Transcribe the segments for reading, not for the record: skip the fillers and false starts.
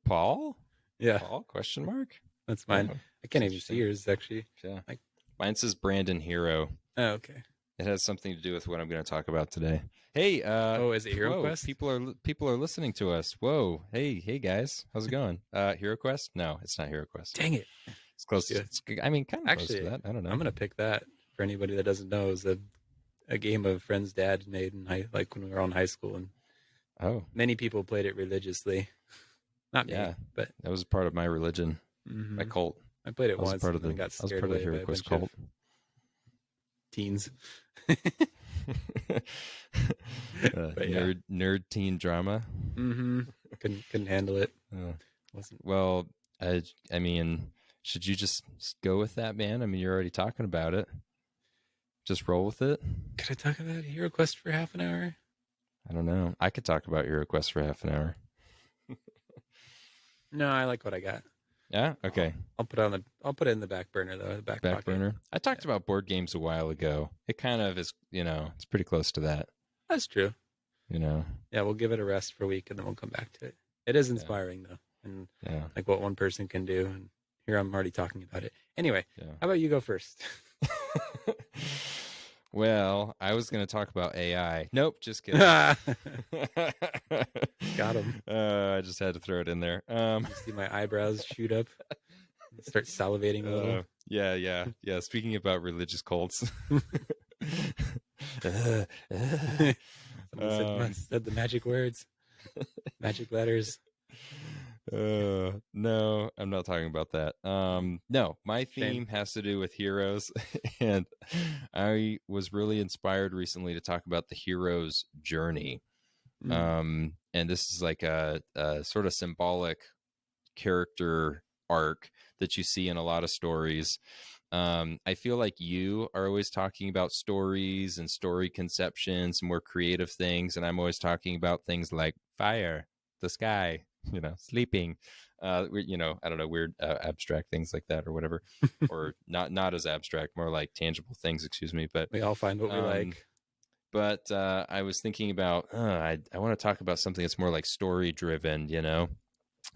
Paul? Yeah, Paul? Question mark? that's mine. Oh, I can't even interesting. see yours actually. Yeah. Like, Mine says Brandon Hero. oh, okay. It has something to do with what I'm going to talk about today. Hey, Oh, is it Hero whoa, Quest? people are listening to us. Whoa, hey guys, how's it going? Hero Quest? No, it's not Hero Quest. Dang it. It's close. Yeah. I mean, kind of close to Actually, that. I don't know. I'm gonna pick that for anybody that doesn't know. Is a game of friends' dad made in like when we were all in high school, and Oh, many people played it religiously. Not me, yeah, but that was part of my religion, my hmm cult. I played it I was once part and of then the. got I was scared part of the away by Hero a Quest bunch of cult. teens. But yeah, nerd teen drama. hmm couldn't handle it. Uh, Wasn't well, I mean, should you just go with that, man? I mean, you're already talking about it. Just roll with it. could I talk about Hero Quest for half an hour? I don't know. I could talk about Hero Quest for half an hour. No, I like what I got. Yeah. Okay. I'll put it on the I'll put it in the back burner though, the back Back pocket. burner. I talked about board games a while ago. It kind of is, it's pretty close to that. That's true. You know. Yeah, we'll give it a rest for a week and then we'll come back to it. It is Yeah. inspiring though, and Yeah. like what one person can do. And here I'm already talking about it. Anyway, Yeah. how about you go first? Well, I was going to talk about AI. Nope, just kidding. Got him. I just had to throw it in there. You see my eyebrows shoot up, start salivating a little. Yeah. Speaking about religious cults. Someone said the magic words, magic letters. No, I'm not talking about that. No, my theme has to do with heroes, and I was really inspired recently to talk about the hero's journey. And this is like a sort of symbolic character arc that you see in a lot of stories. I feel like you are always talking about stories and story conceptions, more creative things, and I'm always talking about things like fire, the sky, sleeping, I don't know, weird abstract things like that or whatever, or not as abstract, more like tangible things, excuse me. But we all find what we like. But I was thinking about, I want to talk about something that's more like story driven,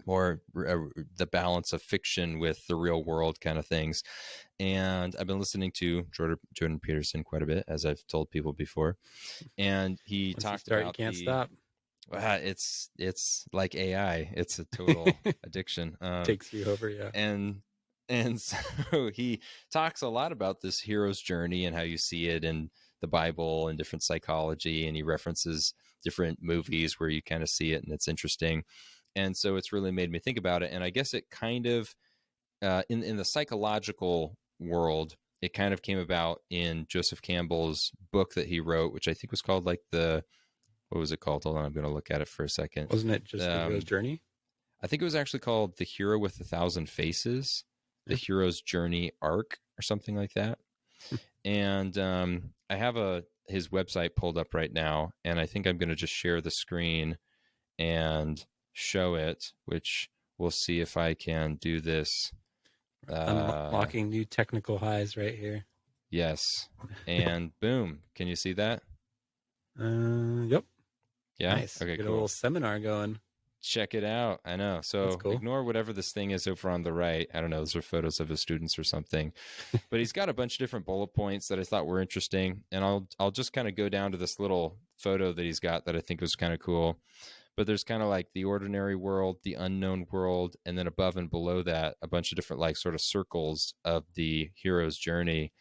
more the balance of fiction with the real world kind of things. And I've been listening to Jordan Peterson quite a bit, as I've told people before. And he talked about you can't stop. It's like AI. It's a total addiction. Takes you over, yeah. And so he talks a lot about this hero's journey and how you see it in the Bible and different psychology, and he references different movies where you kind of see it, and it's interesting. And so it's really made me think about it. And I guess it kind of, in the psychological world, it kind of came about in Joseph Campbell's book that he wrote, which I think was called what was it called? Hold on, I'm going to look at it for a second. Wasn't it just the hero's journey? I think it was actually called The Hero with a Thousand Faces, The Hero's Journey Arc, or something like that. And I have his website pulled up right now, and I think I'm going to just share the screen and show it, which we'll see if I can do this. Unlocking new technical highs right here. Yes. And boom. Can you see that? Yep. Yeah. Nice. Okay, Get cool. a little seminar going. Check it out. I know. So cool. Ignore whatever this thing is over on the right. I don't know. Those are photos of his students or something. But he's got a bunch of different bullet points that I thought were interesting. And I'll just kind of go down to this little photo that he's got that I think was kind of cool. But there's kind of like the ordinary world, the unknown world, and then above and below that, a bunch of different like sort of circles of the hero's journey.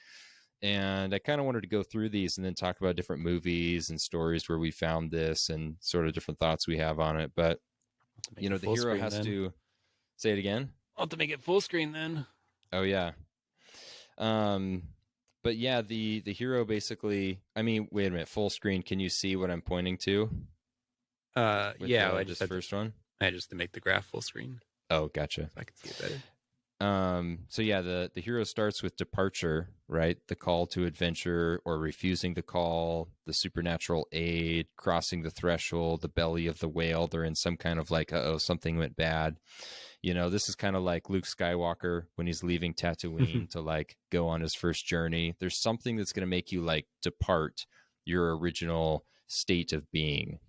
And I kind of wanted to go through these and then talk about different movies and stories where we found this and sort of different thoughts we have on it. But the hero has to say it again. I'll have to make it full screen then. Oh yeah. But yeah, the hero basically, I mean, wait a minute, full screen. Can you see what I'm pointing to? Yeah, I just first one. I just to make the graph full screen. Oh, gotcha. So I can see it better. So yeah, the hero starts with departure, right? The call to adventure or refusing the call, the supernatural aid, crossing the threshold, the belly of the whale. They're in some kind of like, something went bad. This is kind of like Luke Skywalker when he's leaving Tatooine to like go on his first journey. There's something that's going to make you like depart your original state of being,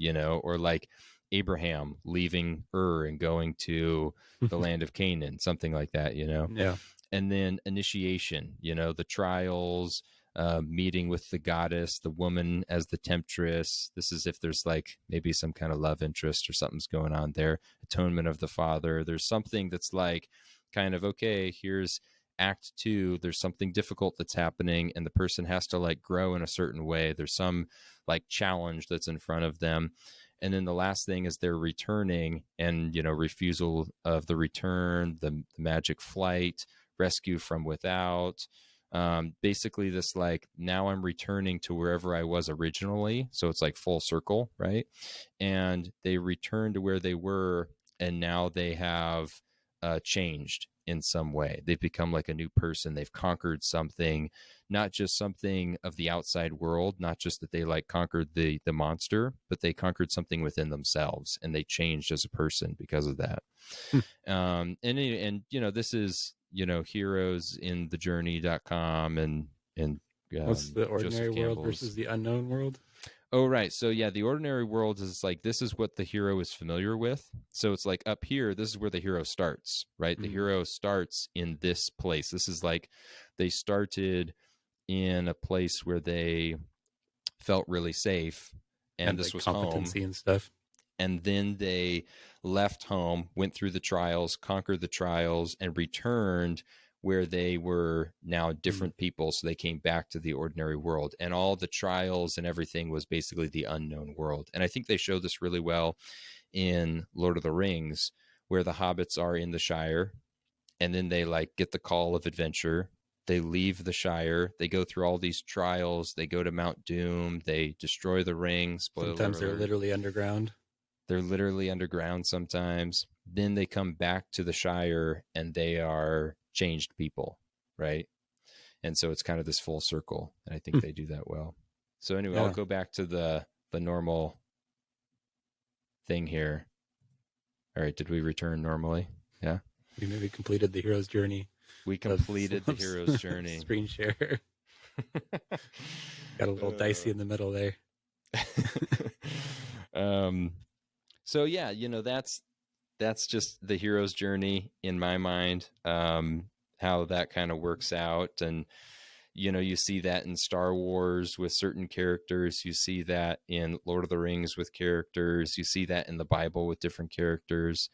or like Abraham leaving Ur and going to the land of Canaan, something like that, you know. Yeah. And then initiation, you know, the trials, meeting with the goddess, the woman as the temptress. This is if there's like maybe some kind of love interest or something's going on there. Atonement of the father. There's something that's like kind of, okay, here's act two. There's something difficult that's happening, and the person has to like grow in a certain way. There's some like challenge that's in front of them. And then the last thing is they're returning, and, you know, refusal of the return, the magic flight, rescue from without. Basically this like, now I'm returning to wherever I was originally, so it's like full circle, right? And they return to where they were, and now they have changed in some way. They've become like a new person. They've conquered something, not just something of the outside world, not just that they like conquered the monster, but they conquered something within themselves, and they changed as a person because of that. And you know, this is, you know, heroesinthejourney.com and What's the ordinary Joseph world Campbell's. versus the unknown world? Oh, right. So yeah, the ordinary world is like, this is what the hero is familiar with. So it's like up here, this is where the hero starts, right? The hero starts in this place. This is like, they started in a place where they felt really safe, and this like was home. competency and stuff. And then they left home, went through the trials, conquered the trials, and returned where they were now different people. So they came back to the ordinary world, and all the trials and everything was basically the unknown world. And I think they show this really well in Lord of the Rings, where the hobbits are in the Shire, and then they like get the call of adventure. They leave the Shire. They go through all these trials. They go to Mount Doom. They destroy the ring. Spoiler Sometimes they're alert. literally underground. They're literally underground sometimes. Then they come back to the Shire, and they are changed people, right? And so it's kind of this full circle, and I think they do that well. So anyway, I'll go back to the normal thing here. All right, did we return normally? Yeah. We maybe completed the hero's journey. We completed the hero's journey. Screen share. Got a little dicey in the middle there. So yeah, you know, that's just the hero's journey in my mind. How that kind of works out. And, you know, you see that in Star Wars with certain characters. You see that in Lord of the Rings with characters. You see that in the Bible with different characters.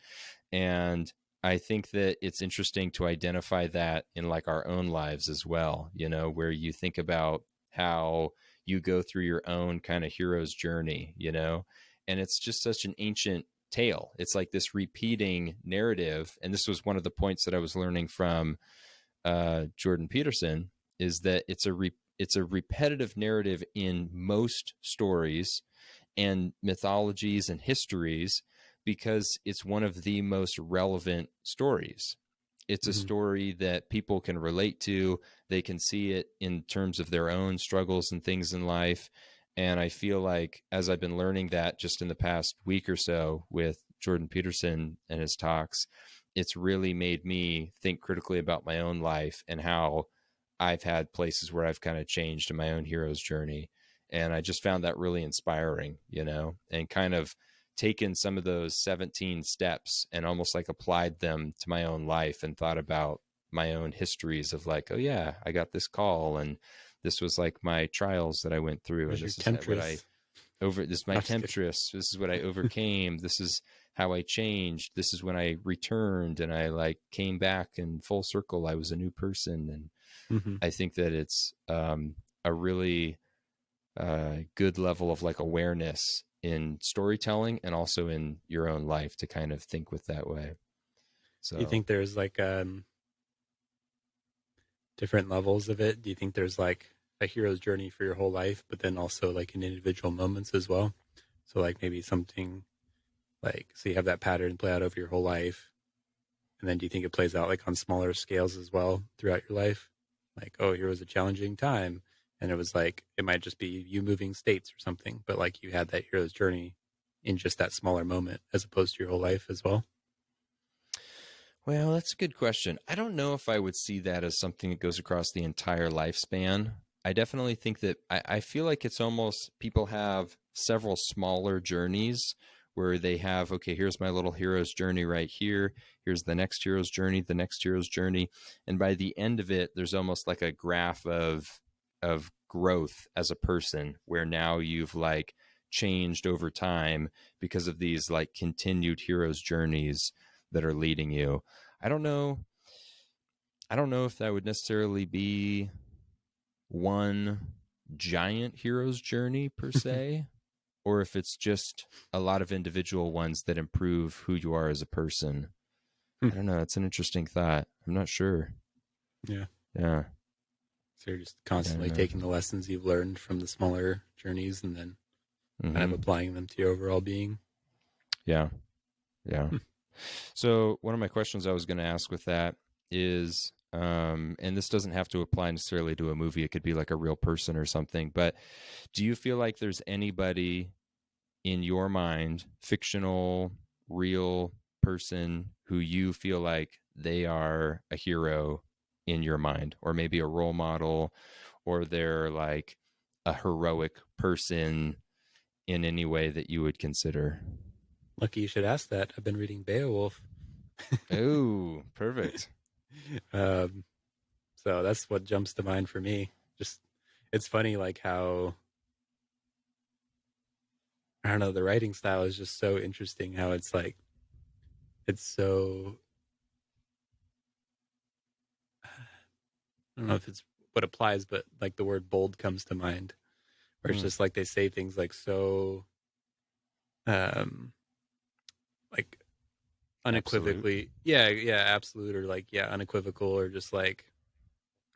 And I think that it's interesting to identify that in like our own lives as well, you know, where you think about how you go through your own kind of hero's journey, you know, and it's just such an ancient tale. It's like this repeating narrative. And this was one of the points that I was learning from Jordan Peterson, is that it's a repetitive narrative in most stories and mythologies and histories, because it's one of the most relevant stories. It's a story that people can relate to. They can see it in terms of their own struggles and things in life. And I feel like, as I've been learning that just in the past week or so with Jordan Peterson and his talks, it's really made me think critically about my own life and how I've had places where I've kind of changed in my own hero's journey. And I just found that really inspiring, you know, and kind of taken some of those 17 steps and almost like applied them to my own life, and thought about my own histories of like, oh yeah, I got this call, and this was like my trials that I went through. And this is what I this is my temptress. This is what I overcame. This is how I changed. This is when I returned and I like came back in full circle. I was a new person. And I think that it's a really good level of like awareness in storytelling and also in your own life to kind of think with that way. So do you think there's like different levels of it? Do you think there's like a hero's journey for your whole life, but then also like in individual moments as well? So like maybe something like, so you have that pattern play out over your whole life, and then do you think it plays out like on smaller scales as well throughout your life? Like, oh, here was a challenging time, and it was like, it might just be you moving states or something, but like you had that hero's journey in just that smaller moment as opposed to your whole life as well. Well, that's a good question. I don't know if I would see that as something that goes across the entire lifespan. I definitely think that I feel like it's almost, people have several smaller journeys where they have, okay, here's my little hero's journey right here. Here's the next hero's journey, the next hero's journey. And by the end of it, there's almost like a graph of growth as a person, where now you've like changed over time because of these like continued hero's journeys that are leading you. I don't know. I don't know if that would necessarily be one giant hero's journey per se, or if it's just a lot of individual ones that improve who you are as a person. I don't know. It's an interesting thought. I'm not sure. Yeah. Yeah. So you're just constantly taking the lessons you've learned from the smaller journeys and then kind of applying them to your overall being. Yeah. Yeah. So one of my questions I was going to ask with that is, and this doesn't have to apply necessarily to a movie. It could be like a real person or something. But do you feel like there's anybody in your mind, fictional, real person, who you feel like they are a hero in your mind, or maybe a role model, or they're like a heroic person in any way that you would consider? Lucky you should ask that. I've been reading Beowulf. Oh, perfect. So that's what jumps to mind for me. Just, it's funny, like how, I don't know, the writing style is just so interesting. How it's like, it's so, I don't know if it's what applies, but like the word bold comes to mind, where it's just like they say things like so, like unequivocally, Absolute. yeah, absolute, or like, yeah, unequivocal, or just like,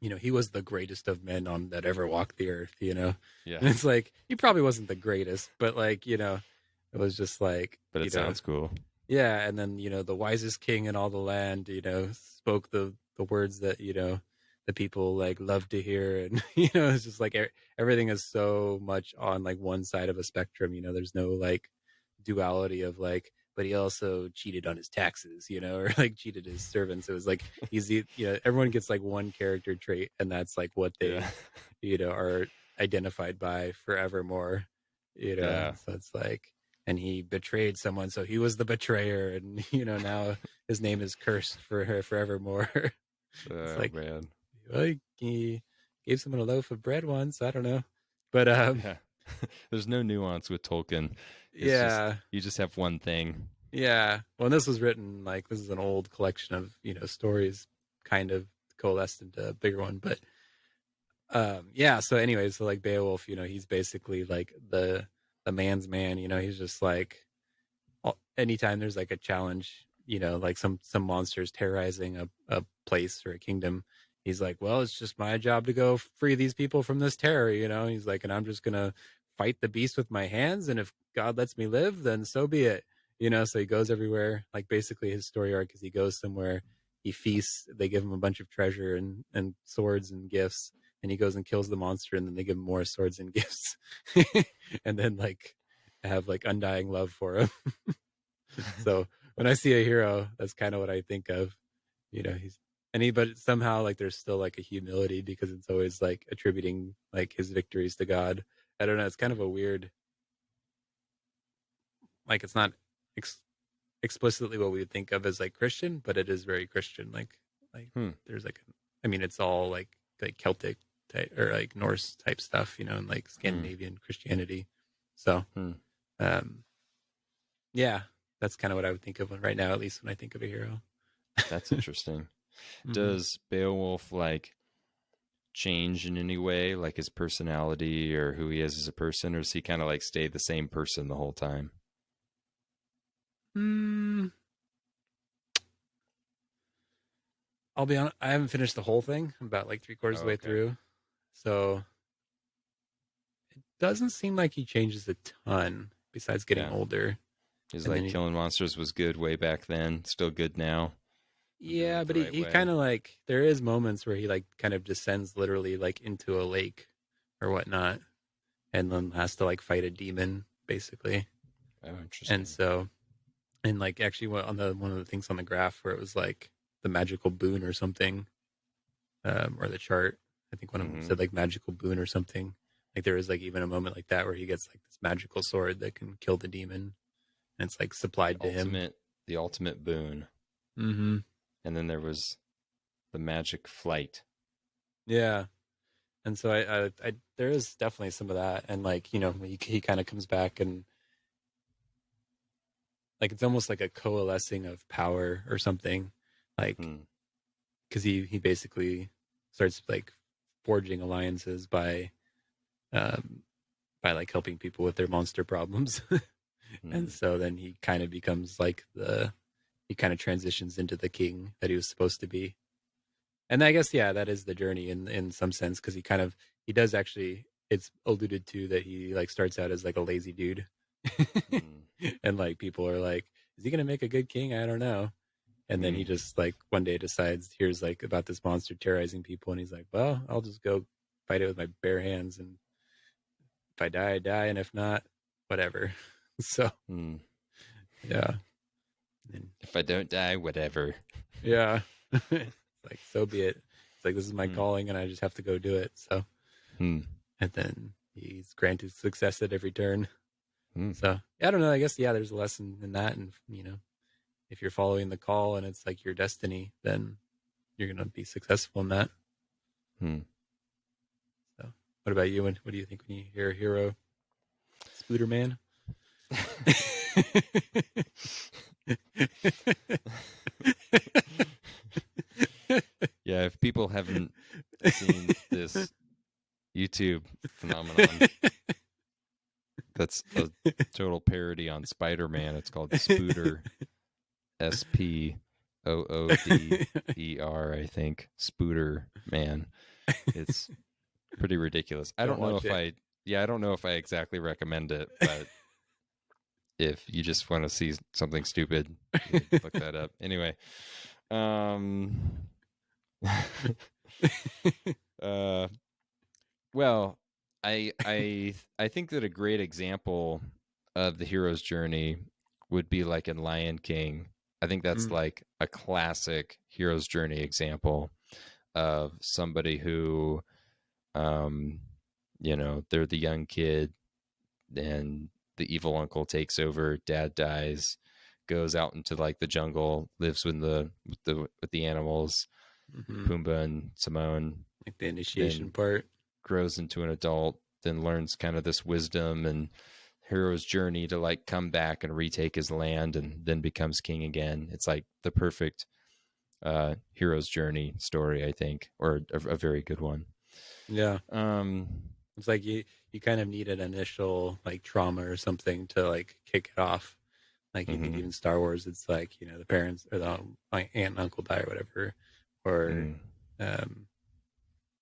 you know, he was the greatest of men on that ever walked the earth, you know? Yeah. And it's like, he probably wasn't the greatest, but like, you know, it was just like, But you it know, sounds cool. yeah. And then, you know, the wisest king in all the land, you know, spoke the words that, you know, the people like love to hear. And, you know, it's just like everything is so much on like one side of a spectrum, you know, there's no like duality of like, but he also cheated on his taxes, you know, or like cheated his servants. It was like he's the, you know, everyone gets like one character trait, and that's like what Yeah. they, you know, are identified by forevermore, you know. Yeah. And so it's like, and he betrayed someone, so he was the betrayer, and you know, now his name is cursed for her forevermore. It's Oh like, man. well, he gave someone a loaf of bread once, I don't know, but Yeah. There's no nuance with Tolkien. It's just yeah. you just have one thing. Yeah. Well, and this was written like, this is an old collection of, you know, stories kind of coalesced into a bigger one. But yeah, so anyways, so like Beowulf, you know, he's basically like the man's man, you know, he's just like, anytime there's like a challenge, you know, like some monsters terrorizing a place or a kingdom, he's like, well, it's just my job to go free these people from this terror, you know. He's like, and I'm just gonna fight the beast with my hands, and if God lets me live, then so be it, you know. So he goes everywhere. Like basically his story arc is he goes somewhere, he feasts, they give him a bunch of treasure and swords and gifts, and he goes and kills the monster, and then they give him more swords and gifts, and then like have like undying love for him. So when I see a hero, that's kind of what I think of. You know, but somehow like there's still like a humility, because it's always like attributing like his victories to God. I don't know. It's kind of a weird, like it's not ex- explicitly what we would think of as like Christian, but it is very Christian. Like there's like, I mean, it's all like Celtic type, or like Norse type stuff, you know, and like Scandinavian Christianity. So, um, yeah, that's kind of what I would think of right now, at least when I think of a hero. That's interesting. Mm-hmm. Does Beowulf like change in any way, like his personality or who he is as a person, or does he kind of like stay the same person the whole time? Mm, I'll be honest, I haven't finished the whole thing. I'm about like three-quarters of Oh, the way okay. through. So it doesn't seem like he changes a ton besides getting Yeah. older. He's And then like killing monsters was good way back then, still good now. Do yeah, it the but right he way. kind of like, there is moments where he like kind of descends literally like into a lake or whatnot, and then has to like fight a demon basically. Oh, And interesting. so, and like actually on the one of the things on the graph where it was like the magical boon or something, or the chart. I think one of them Mm-hmm. said like magical boon or something. Like there is like even a moment like that where he gets like this magical sword that can kill the demon, and it's like supplied to him. The ultimate boon. Mm-hmm. And then there was the magic flight. Yeah. And so I there is definitely some of that, and like he kind of comes back, and like it's almost like a coalescing of power or something, like because he basically starts like forging alliances um by like helping people with their monster problems, and so then he kind of becomes like he kind of transitions into the king that he was supposed to be. And I guess that is the journey in some sense, because he does actually, it's alluded to that he like starts out as like a lazy dude, and like people are like, is he gonna make a good king? I don't know. And then he just like one day decides, here's like about this monster terrorizing people, and he's like, well, I'll just go fight it with my bare hands, and if I die, I die, and if not, whatever. So yeah. And, if I don't die, whatever. Yeah. Like, so be it. It's like, this is my calling, and I just have to go do it. So and then he's granted success at every turn. So I don't know, I guess there's a lesson in that. And if you're following the call and it's like your destiny, then you're gonna be successful in that. So what about you? And what do you think when you hear a hero? Spooderman? Yeah, if people haven't seen this YouTube phenomenon, that's a total parody on Spider-Man. It's called Spooder, Spooder, I think. Spooder Man. It's pretty ridiculous. I don't know if I exactly recommend it, but if you just want to see something stupid, look that up. Anyway, well, I think that a great example of the hero's journey would be like in Lion King. I think that's like a classic hero's journey example of somebody who, they're the young kid, and the evil uncle takes over, dad dies, goes out into like the jungle, lives with the animals, Pumbaa and Simone, like the initiation part, grows into an adult, then learns kind of this wisdom and hero's journey to like come back and retake his land, and then becomes king again. It's like the perfect hero's journey story, I think, or a very good one. Yeah. It's like you kind of need an initial like trauma or something to like kick it off. Like even Star Wars, it's like, the parents or the my aunt and uncle die or whatever, or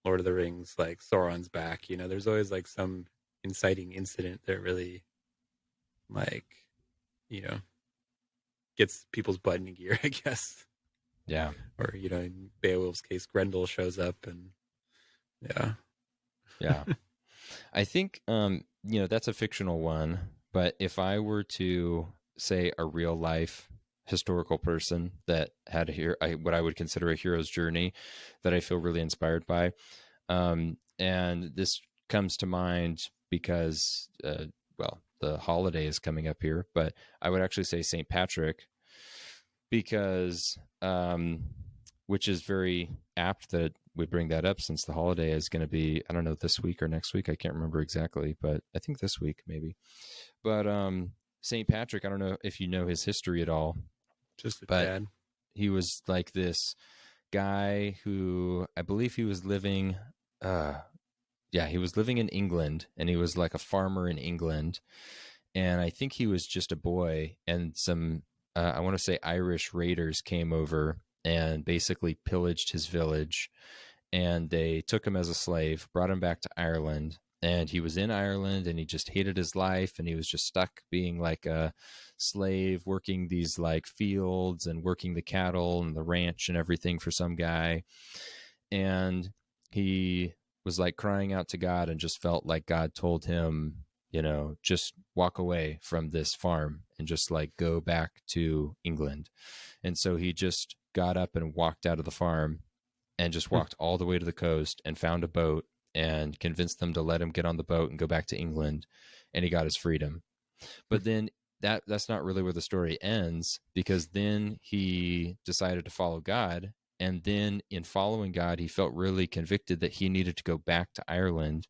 Lord of the Rings, like Sauron's back. There's always like some inciting incident that really like gets people's butt in gear, I guess. Yeah. Or in Beowulf's case, Grendel shows up, and yeah. I think that's a fictional one, but if I were to say a real life historical person that had what I would consider a hero's journey that I feel really inspired by, and this comes to mind because the holiday is coming up here, but I would actually say St. Patrick, because which is very apt that we bring that up, since the holiday is going to be, I don't know, this week or next week. I can't remember exactly, but I think this week maybe. But St. Patrick, I don't know if you know his history at all. Just a tad. He was like this guy who, I believe he was living, he was living in England, and he was like a farmer in England. And I think he was just a boy, and some, I want to say Irish raiders came over and basically pillaged his village, and they took him as a slave, brought him back to Ireland, and he was in Ireland, and he just hated his life, and he was just stuck being like a slave, working these like fields and working the cattle and the ranch and everything for some guy. And he was like crying out to God, and just felt like God told him, just walk away from this farm and just like go back to England. And so he just got up and walked out of the farm, and just walked all the way to the coast, and found a boat, and convinced them to let him get on the boat and go back to England. And he got his freedom. But then that's not really where the story ends, because then he decided to follow God, and then in following God he felt really convicted that he needed to go back to Ireland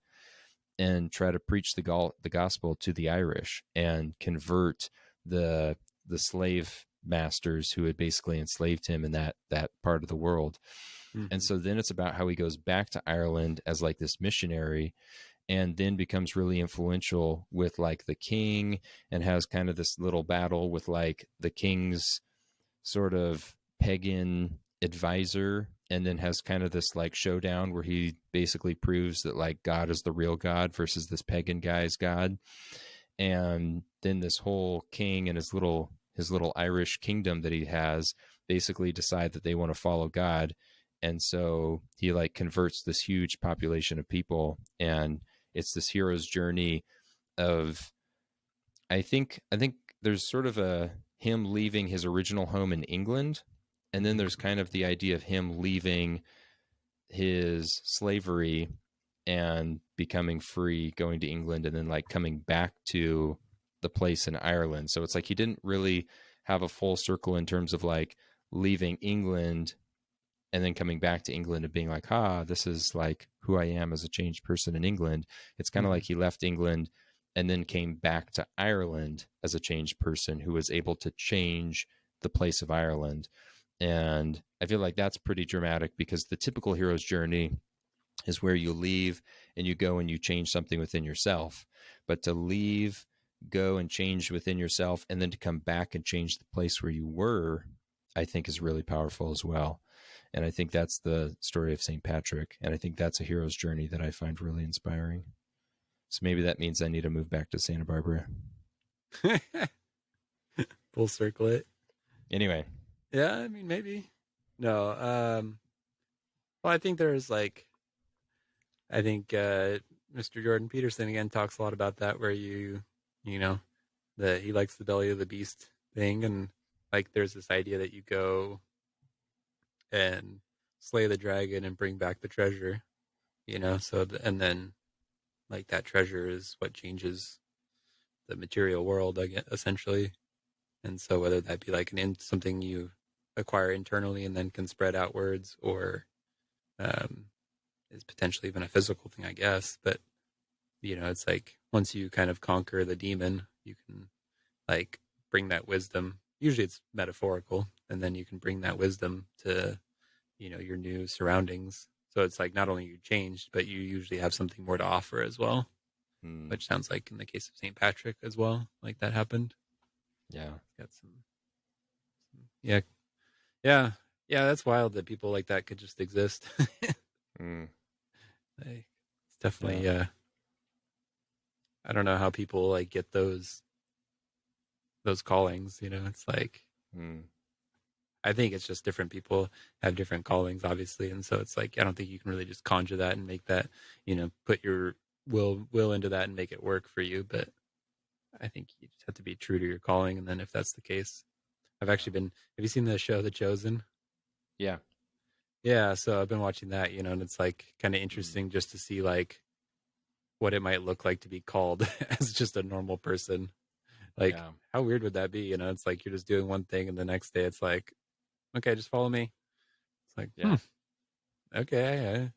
and try to preach the gospel to the Irish and convert the the slave masters who had basically enslaved him in that part of the world. And Mm-hmm. so then it's about how he goes back to Ireland as like this missionary, and then becomes really influential with like the king, and has kind of this little battle with like the king's sort of pagan advisor, and then has kind of this like showdown where he basically proves that like God is the real God versus this pagan guy's God. And then this whole king and his little Irish kingdom that he has basically decide that they want to follow God. And so he like converts this huge population of people, and it's this hero's journey of, I think there's sort of a him leaving his original home in England, and then there's kind of the idea of him leaving his slavery and becoming free, going to England, and then like coming back to the place in Ireland. So it's like he didn't really have a full circle in terms of like leaving England and then coming back to England and being like, this is like who I am as a changed person in England. It's kind of Mm-hmm. like he left England and then came back to Ireland as a changed person who was able to change the place of Ireland. And I feel like that's pretty dramatic, because the typical hero's journey is where you leave and you go and you change something within yourself. But to leave, go and change within yourself, and then to come back and change the place where you were, I think is really powerful as well. And I think that's the story of St. Patrick. And I think that's a hero's journey that I find really inspiring. So maybe that means I need to move back to Santa Barbara. Full circle it. Anyway. Yeah, I mean, maybe. No. Well, I think there's like, I think Mr. Jordan Peterson again talks a lot about that, where you know, that he likes the belly of the beast thing, and like there's this idea that you go and slay the dragon and bring back the treasure, so and then like that treasure is what changes the material world, I guess, essentially. And so whether that be like something you acquire internally and then can spread outwards, or um, is potentially even a physical thing, I guess. But it's like once you kind of conquer the demon, you can like bring that wisdom. Usually it's metaphorical, and then you can bring that wisdom to your new surroundings. So it's like not only you changed, but you usually have something more to offer as well. Which sounds like in the case of St. Patrick as well, like that happened. Yeah. Got yeah, yeah, yeah. That's wild that people like that could just exist. Mm. It's definitely. Yeah. I don't know how people like get those callings. It's like I think it's just different people have different callings, obviously, and so it's like I don't think you can really just conjure that and make that, put your will into that and make it work for you. But I think you just have to be true to your calling, and then if that's the case, I've actually been. Have you seen the show The Chosen? Yeah. Yeah, so I've been watching that, and it's like kind of interesting just to see like what it might look like to be called as just a normal person. Like, Yeah. how weird would that be? It's like you're just doing one thing, and the next day it's like, okay, just follow me. It's like, Yeah. okay.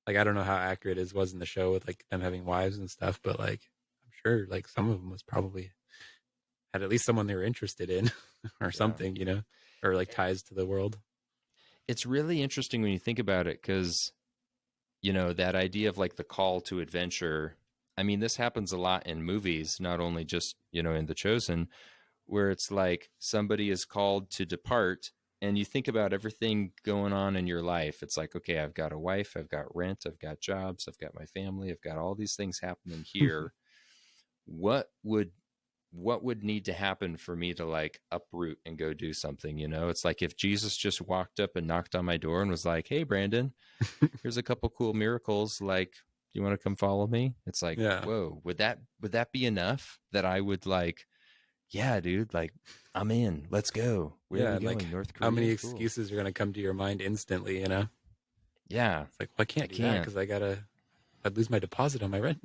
Like, I don't know how accurate it was in the show with like them having wives and stuff, but like, I'm sure like some of them was probably had at least someone they were interested in or something, or like ties to the world. It's really interesting when you think about it, because that idea of like the call to adventure. I mean, this happens a lot in movies, not only just, in The Chosen, where it's like somebody is called to depart, and you think about everything going on in your life. It's like, okay, I've got a wife, I've got rent, I've got jobs, I've got my family, I've got all these things happening here. What would need to happen for me to like uproot and go do something? It's like if Jesus just walked up and knocked on my door and was like, hey, Brandon, here's a couple cool miracles, like, you want to come follow me? It's like, Yeah. whoa, would that be enough that I would like, yeah, dude, like, I'm in, let's go. Where are Yeah. we And like, going? North how many Korea? Cool. excuses are going to come to your mind instantly, Yeah. It's like, well, I I can't do that can't. because I'd lose my deposit on my rent.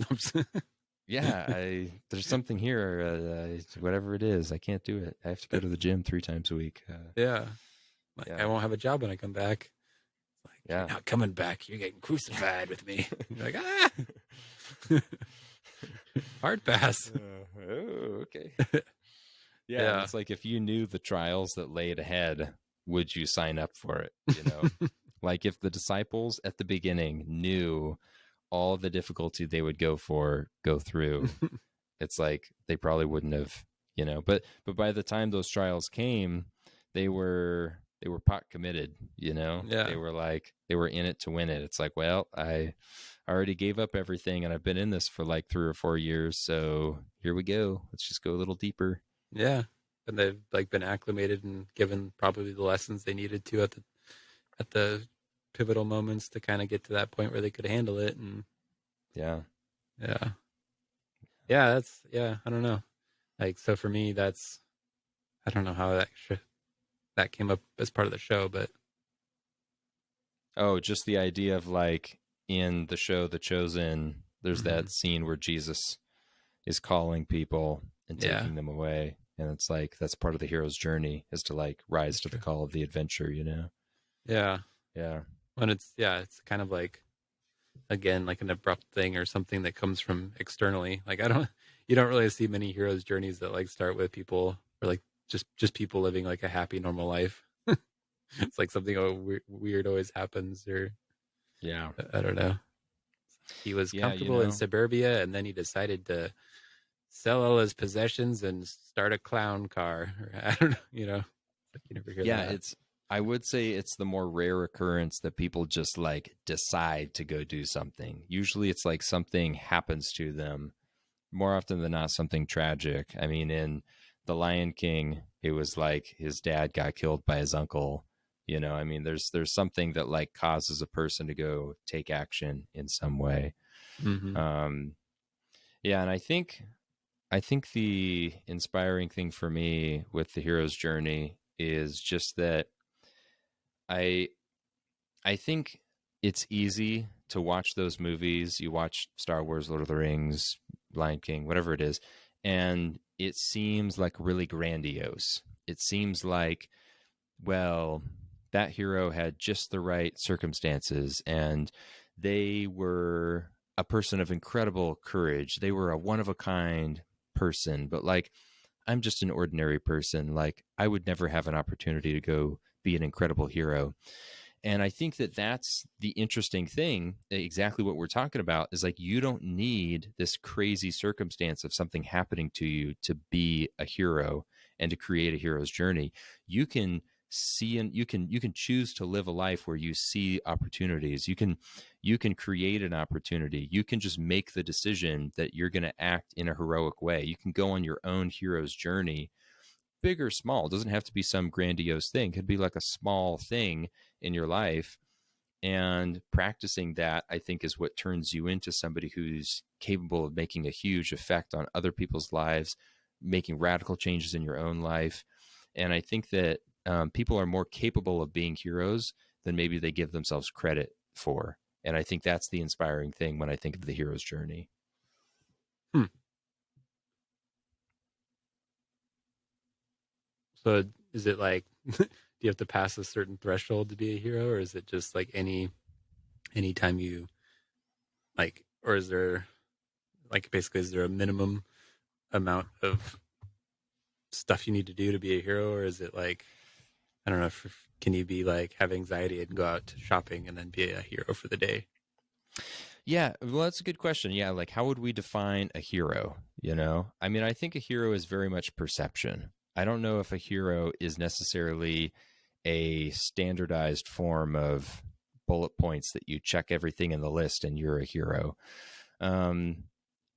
yeah, there's something here, whatever it is, I can't do it. I have to go to the gym 3 times a week. Yeah. Like I Yeah, won't have a job when I come back. It's like, you're yeah. not coming back. You're getting crucified with me. You're like, ah, hard pass. Oh, okay. Yeah, and Yeah. it's like if you knew the trials that laid ahead, would you sign up for it? You know, like if the disciples at the beginning knew all the difficulty they would go through, it's like they probably wouldn't have, you know. But by the time those trials came, they were pot committed, you know. Yeah. They were like they were in it to win it. It's like, well, I already gave up everything and I've been in this for like 3 or 4 years, so here we go. Let's just go a little deeper. Yeah. And they've like been acclimated and given probably the lessons they needed to at the pivotal moments to kind of get to that point where they could handle it. And Yeah. yeah. Yeah, that's yeah, I don't know. Like so for me that's I don't know how that came up as part of the show, but Oh, just the idea of like in the show The Chosen, there's mm-hmm. that scene where Jesus is calling people and Yeah, taking them away. And it's like that's part of the hero's journey is to like rise that's to the true. call of the adventure, you know? Yeah. Yeah. When it's yeah, it's kind of like again like an abrupt thing or something that comes from externally. Like I don't you don't really see many heroes journeys that like start with people or like just people living like a happy normal life. It's like something weird always happens or Yeah. I don't know. He was Yeah, you comfortable in know. suburbia and then he decided to sell all his possessions and start a clown car. Or, I don't know, you know. It's like you never hear Yeah, that. I would say it's the more rare occurrence that people just like decide to go do something. Usually it's like something happens to them, more often than not something tragic. I mean, in The Lion King, it was like his dad got killed by his uncle. You know, I mean, there's something that like causes a person to go take action in some way. Mm-hmm. Um, yeah, and I think the inspiring thing for me with the hero's journey is just that I I think it's easy to watch those movies. You watch Star Wars, Lord of the Rings, Lion King, whatever it is, and it seems like really grandiose. It seems like, well, that hero had just the right circumstances and they were a person of incredible courage. They were a one of a kind person, but like I'm just an ordinary person. Like I would never have an opportunity to go be an incredible hero. And I think that that's the interesting thing. Exactly what we're talking about is like you don't need this crazy circumstance of something happening to you to be a hero and to create a hero's journey. You can see and you can choose to live a life where you see opportunities. You can create an opportunity. You can just make the decision that you're going to act in a heroic way. You can go on your own hero's journey, big or small. It doesn't have to be some grandiose thing. It could be like a small thing in your life. And practicing that, I think, is what turns you into somebody who's capable of making a huge effect on other people's lives, making radical changes in your own life. And I think that people are more capable of being heroes than maybe they give themselves credit for. And I think that's the inspiring thing when I think of the hero's journey. Hmm. So is it like do you have to pass a certain threshold to be a hero, or is it just like any time you like, or is there like basically is there a minimum amount of stuff you need to do to be a hero, or is it like I don't know if can you be like have anxiety and go out shopping and then be a hero for the day? Yeah, well, that's a good question. Yeah, like how would we define a hero? You know, I mean, I think a hero is very much perception. I don't know if a hero is necessarily a standardized form of bullet points that you check everything in the list and you're a hero. Um,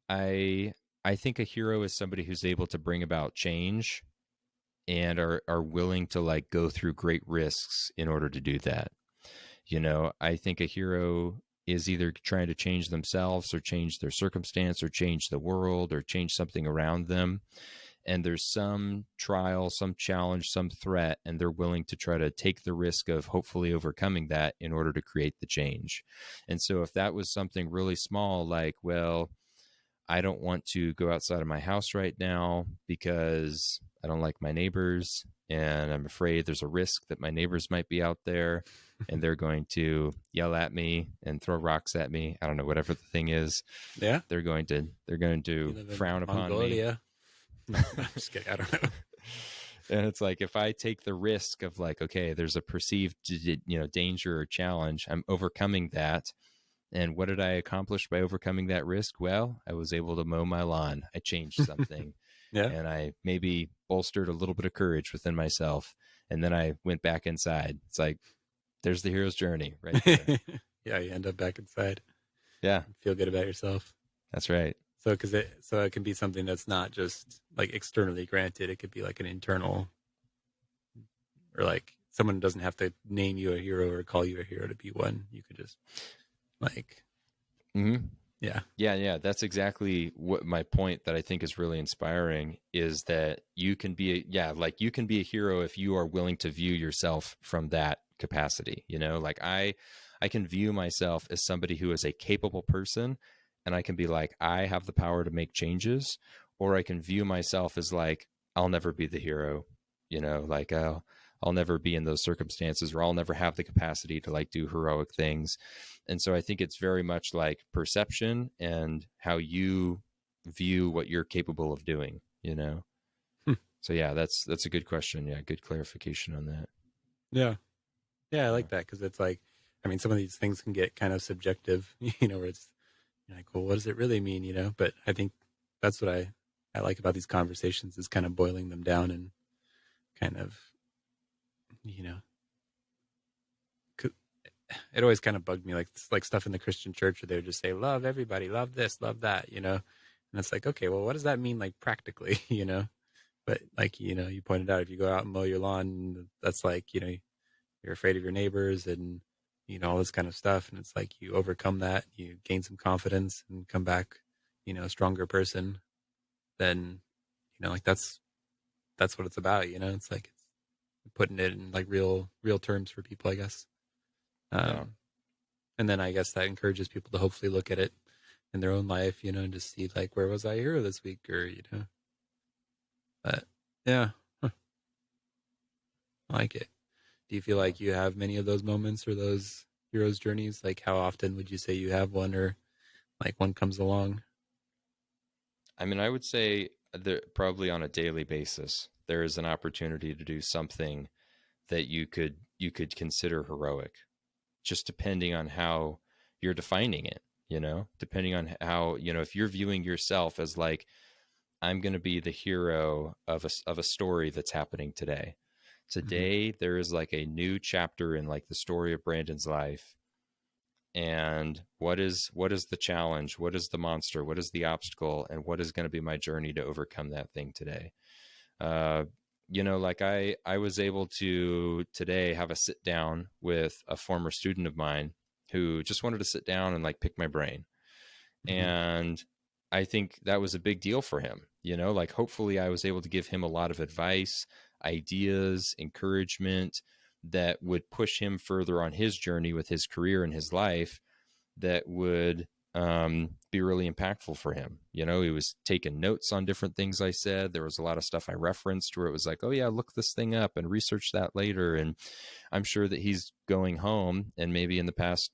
I I think a hero is somebody who's able to bring about change and are willing to like go through great risks in order to do that. You know, I think a hero is either trying to change themselves or change their circumstance or change the world or change something around them. And there's some trial, some challenge, some threat, and they're willing to try to take the risk of hopefully overcoming that in order to create the change. And so if that was something really small, like, well, I don't want to go outside of my house right now because I don't like my neighbors, and I'm afraid there's a risk that my neighbors might be out there and they're going to yell at me and throw rocks at me. I don't know, whatever the thing is. Yeah. They're going You to live in frown upon me. Mongolia. No, I'm just kidding. I don't know. And it's like, if I take the risk of like, okay, there's a perceived, danger or challenge, I'm overcoming that. And what did I accomplish by overcoming that risk? Well, I was able to mow my lawn. I changed something. Yeah. And I maybe bolstered a little bit of courage within myself. And then I went back inside. It's like, there's the hero's journey right there. Yeah, you end up back inside. Yeah, Feel good about yourself. that's right. So, it can be something that's not just like externally granted. It could be like an internal, or like someone doesn't have to name you a hero or call you a hero to be one. You could just like, Mm-hmm. yeah, Yeah. That's exactly what my point that I think is really inspiring is that you can be, you can be a hero if you are willing to view yourself from that capacity. Like I can view myself as somebody who is a capable person, and I can be like, I have the power to make changes, or I can view myself as like, I'll never be the hero, like I'll never be in those circumstances, or I'll never have the capacity to like do heroic things. And so I think it's very much like perception and how you view what you're capable of doing. Hmm. So yeah, that's a good question. Yeah, good clarification on that. yeah, yeah. I like that because it's like, I mean, some of these things can get kind of subjective, where it's you're like, well, what does it really mean, But I think that's what I like about these conversations is kind of boiling them down and kind of, you know, it always kind of bugged me, like stuff in the Christian church where they would just say, love everybody, love this, love that, and it's like, okay, well, what does that mean, like practically, But like, you pointed out, if you go out and mow your lawn, that's like, you're afraid of your neighbors and, all this kind of stuff. And it's like you overcome that, you gain some confidence and come back, a stronger person. Then, like that's what it's about, It's like it's putting it in like real terms for people, I guess. Yeah. And then I guess that encourages people to hopefully look at it in their own life, and just see like, where was I here this week, or but yeah, huh. I like it. Do you feel like you have many of those moments or those hero's journeys? Like, how often would you say you have one, or like one comes along? I mean, I would say that probably on a daily basis, there is an opportunity to do something that you could consider heroic, just depending on how you're defining it, depending on how, if you're viewing yourself as like, I'm going to be the hero of a story that's happening today. Mm-hmm. Today, there is like a new chapter in like the story of Brandon's life. And what is the challenge? What is the monster? What is the obstacle? And what is going to be my journey to overcome that thing today? Like I was able to today have a sit down with a former student of mine who just wanted to sit down and like pick my brain. Mm-hmm. And I think that was a big deal for him. Like hopefully I was able to give him a lot of advice, ideas, encouragement that would push him further on his journey with his career and his life, that would be really impactful for him. He was taking notes on different things I said. There was a lot of stuff I referenced where it was like, oh yeah, look this thing up and research that later. And I'm sure that he's going home and maybe in the past,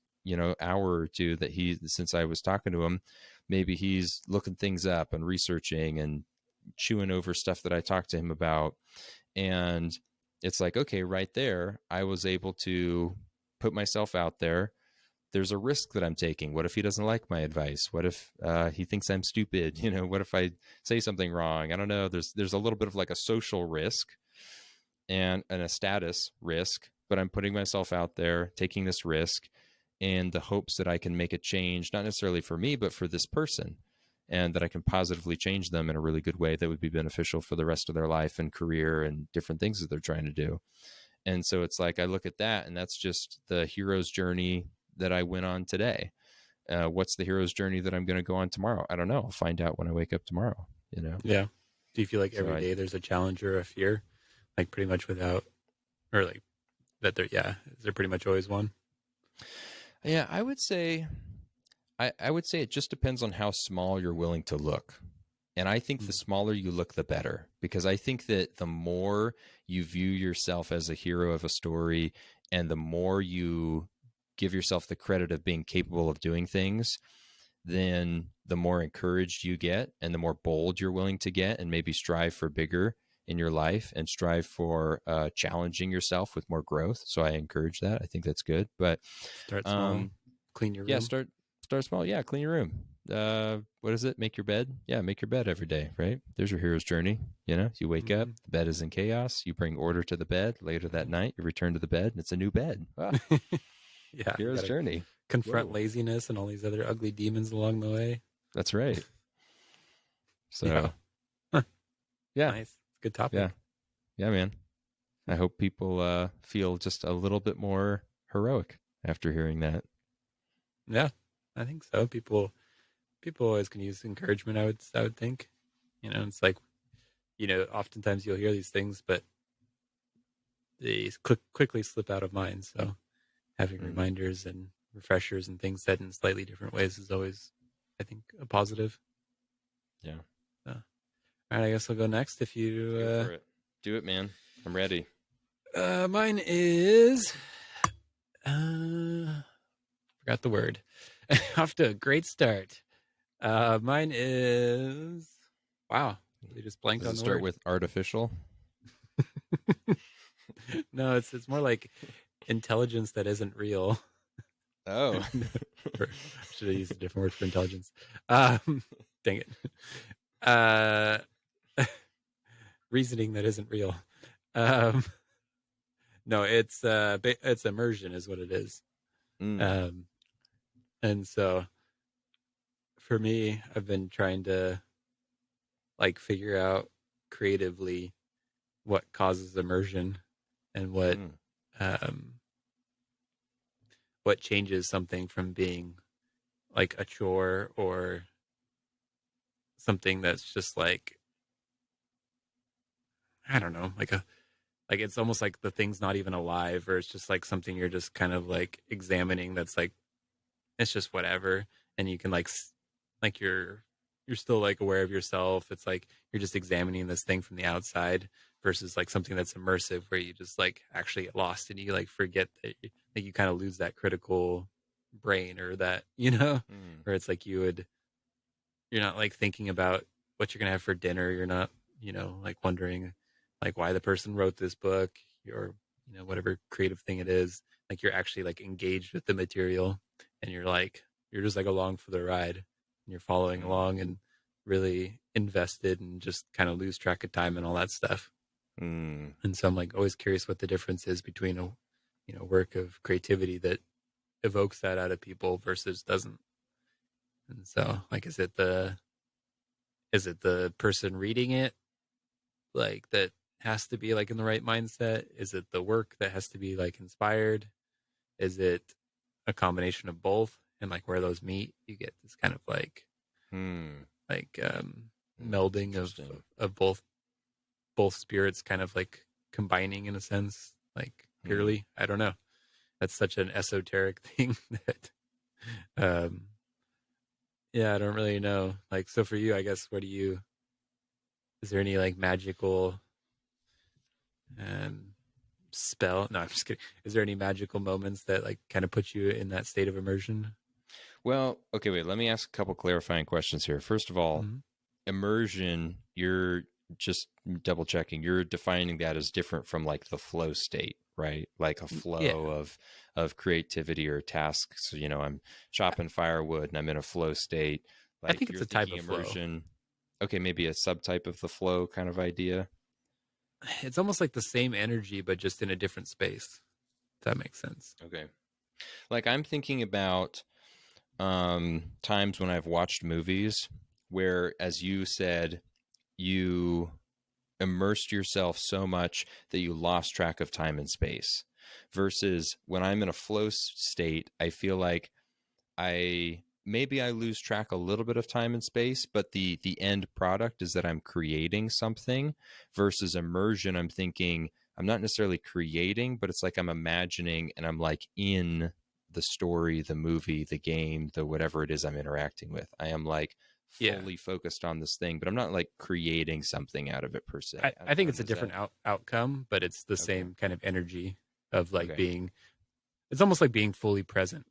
hour or two that since I was talking to him, maybe he's looking things up and researching and chewing over stuff that I talked to him about. And it's like, okay, right there, I was able to put myself out there. There's a risk that I'm taking. What if he doesn't like my advice? What if he thinks I'm stupid? What if I say something wrong? I don't know. There's a little bit of like a social risk and a status risk, but I'm putting myself out there, taking this risk in the hopes that I can make a change, not necessarily for me, but for this person, and that I can positively change them in a really good way that would be beneficial for the rest of their life and career and different things that they're trying to do. And so it's like, I look at that, and that's just the hero's journey that I went on today. What's the hero's journey that I'm going to go on tomorrow? I don't know. I'll find out when I wake up tomorrow. Yeah. Do you feel like So every day there's a challenge or a fear, like pretty much without, or like that there? Yeah, is there pretty much always one? Yeah, I would say I would say it just depends on how small you're willing to look. And I think the Mm. smaller you look, the better, because I think that the more you view yourself as a hero of a story and the more you give yourself the credit of being capable of doing things, then the more encouraged you get and the more bold you're willing to get and maybe strive for bigger in your life and strive for challenging yourself with more growth. So I encourage that. I think that's good. But Start small, um, clean your yeah, room. start small. Yeah, clean your room. What is it? Make your bed. Yeah, make your bed every day, right? There's your hero's journey. You know, you wake up, Hmm. the bed is in chaos. You bring order to the bed. Later that night, you return to the bed, and it's a new bed. Ah, Yeah, you hero's got to journey. confront Whoa, laziness and all these other ugly demons along the way. that's right. Yeah. So yeah, Nice. Good yeah, topic. yeah, man. I hope people feel just a little bit more heroic after hearing that. Yeah, I think so. People always can use encouragement. I would think. It's like oftentimes you'll hear these things, but they quickly slip out of mind. So having Mm, reminders and refreshers and things said in slightly different ways is always, I think, a positive. yeah, So, all right, I guess I'll go next. If go you, for it. Do it, man. I'm ready. mine is, forgot the word. Off to a great start. Mine is, wow, really just blanked Does on it the start word. with artificial? No, it's more like intelligence that isn't real. Oh, Or should have used a different word for intelligence. Um, dang it. Uh, reasoning that isn't real. Um, no, it's immersion is what it is. mm, Um, and so for me, I've been trying to like figure out creatively what causes immersion and mm, um, what changes something from being like a chore or something that's just like I don't know, like it's almost like the thing's not even alive, or it's just like something you're just kind of like examining that's like it's just whatever, and you can like you're still like aware of yourself. It's like you're just examining this thing from the outside versus like something that's immersive where you just like actually get lost and you like forget that you kind of lose that critical brain or that mm, where it's like you're not like thinking about what you're gonna have for dinner. You're not, like wondering like why the person wrote this book or whatever creative thing it is. Like you're actually like engaged with the material, and you're just like along for the ride, and you're following mm, along and really invested and just kind of lose track of time and all that stuff. mm, And so I'm like always curious what the difference is between a work of creativity that evokes that out of people versus doesn't. And so like is it the person reading it like that has to be like in the right mindset? Is it the work that has to be like inspired? Is it a combination of both? And like where those meet, you get this kind of mm, like mm. melding of Interesting. of both spirits kind of like combining in a sense, like Mm. purely. I don't know. That's such an esoteric thing that um yeah, I don't really know. Like so for you, I guess is there any like magical um spell. No, I'm just kidding. Is there any magical moments that like kind of put you in that state of immersion? Well, okay, wait. Let me ask a couple clarifying questions here. First of all, Mm-hmm. immersion, you're just double checking. You're defining that as different from like the flow state, right? Like a Yeah, flow of creativity or tasks. So, I'm chopping firewood and I'm in a flow state. I think Like it's you're a type thinking of flow. immersion. Okay, maybe a subtype of the flow kind of idea. It's almost like the same energy, but just in a different space. If that makes sense. Okay. Like I'm thinking about times when I've watched movies where, as you said, you immersed yourself so much that you lost track of time and space. Versus when I'm in a flow state, I feel like I lose track a little bit of time and space, but the end product is that I'm creating something. Versus immersion, I'm thinking I'm not necessarily creating, but it's like I'm imagining and I'm like in the story, the movie, the game, the whatever it is I'm interacting with. I am like Yeah. fully focused on this thing, but I'm not like creating something out of it per se. I think it's a different outcome, but it's the Okay? same kind of energy of like Okay. being, it's almost like being fully present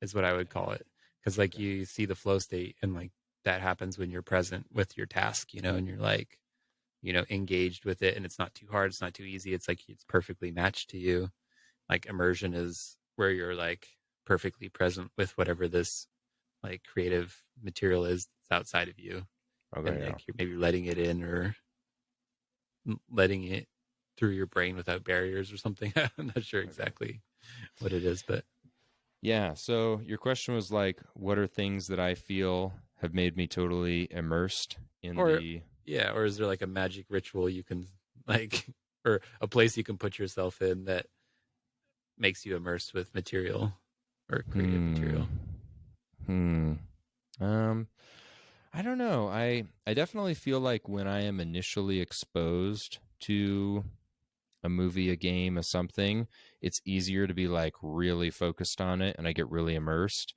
is what I would Okay. call it. Because like Okay. you see the flow state and like that happens when you're present with your task, and you're like, engaged with it, and it's not too hard, it's not too easy. It's like it's perfectly matched to you. Like immersion is where you're like perfectly present with whatever this like creative material is that's outside of you, and Okay. Yeah. like you're maybe letting it in or letting it through your brain without barriers or something. I'm not sure Okay. exactly what it is, but Yeah. So your question was like, what are things that I feel have made me totally immersed in or the. yeah, or is there like a magic ritual you can like, or a place you can put yourself in that makes you immersed with material or creative Hmm. material? Hmm. Um, I don't know. I definitely feel like when I am initially exposed to a movie, a game, a something, it's easier to be like really focused on it and I get really immersed.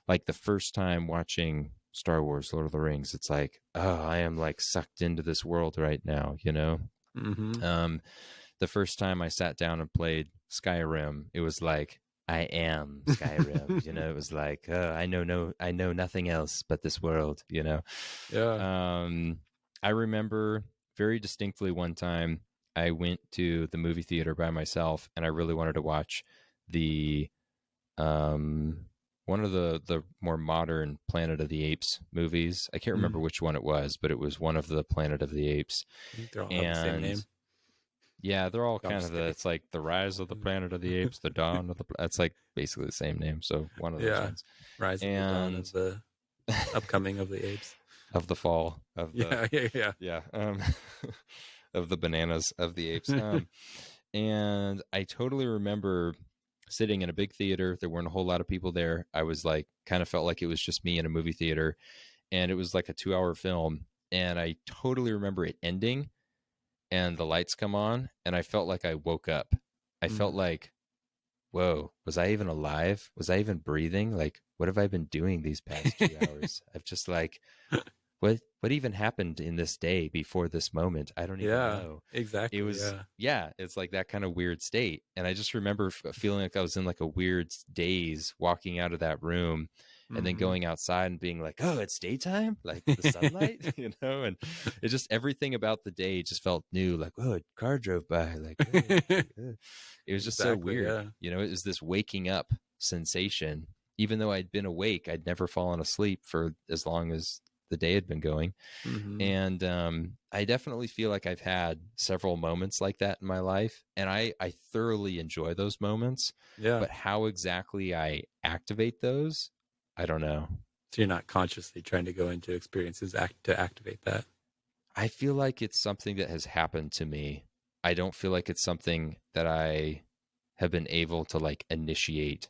Like the first time watching Star Wars, Lord of the Rings, it's like, oh, I am like sucked into this world right now, you know? Mm-hmm. Um, the first time I sat down and played Skyrim, it was like I am Skyrim. You know, it was like I know nothing else but this world. You know, Yeah. um, I remember very distinctly one time I went to the movie theater by myself, and I really wanted to watch the um one of the more modern Planet of the Apes movies. I can't remember Mm. which one it was, but it was one of the Planet of the Apes. I think they all have the same And name. yeah, they're all No, I'm kind of just kidding. it's like the Rise of the Planet of the Apes, the Dawn of the. It's like basically the same name, so one of those Yeah. ones, Rise of the Dawn and of the Upcoming of the Apes. of the fall of the Yeah, yeah, yeah. yeah of the bananas of the apes. And I totally remember sitting in a big theater. There weren't a whole lot of people there. I was like, kind of felt like it was just me in a movie theater, and it was like a 2 hour film. And I totally remember it ending and the lights come on and I felt like I woke up. I felt Mm. like, whoa, was I even alive? Was I even breathing? Like, what have I been doing these past 2 hours? I've just like, what even happened in this day before this moment? I don't even Yeah, know. It exactly. was, Yeah. yeah, it's like that kind of weird state. And I just remember feeling like I was in like a weird daze walking out of that room and then Mm-hmm. going outside and being like, oh, it's daytime, like the sunlight, you know? And it just, everything about the day just felt new. Like, oh, a car drove by. Like, oh, it was just so Exactly. weird. Yeah. You know, it was this waking up sensation. Even though I'd been awake, I'd never fallen asleep for as long as the day had been going. Mm-hmm. And I definitely feel like I've had several moments like that in my life, and I thoroughly enjoy those moments. Yeah. But how exactly I activate those, I don't know. So you're not consciously trying to go into experiences to activate that. I feel like it's something that has happened to me. I don't feel like it's something that I have been able to like initiate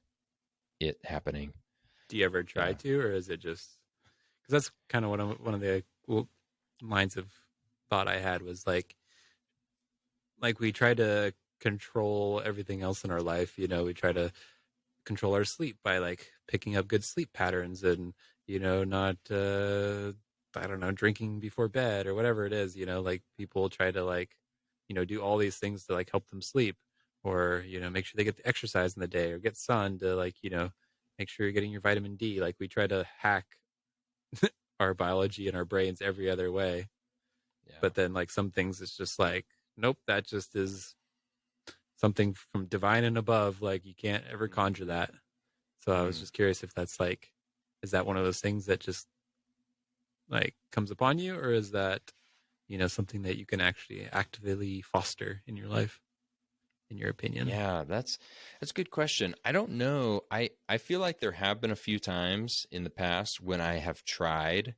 it happening. Do you ever try Yeah. to, or is it just because that's kind of one of the lines of thought I had was like we try to control everything else in our life. We try to control our sleep by like picking up good sleep patterns and not I don't know, drinking before bed or whatever it is. Like people try to like do all these things to like help them sleep, or make sure they get the exercise in the day or get sun to like make sure you're getting your vitamin D. Like we try to hack our biology and our brains every other way, Yeah. but then like some things it's just like nope, that just is something from divine and above. Like you can't ever conjure that. So I was Mm-hmm. just curious if that's like, is that one of those things that just like comes upon you, or is that something that you can actually actively foster in your life, in your opinion? Yeah, that's a good question. I don't know. I feel like there have been a few times in the past when I have tried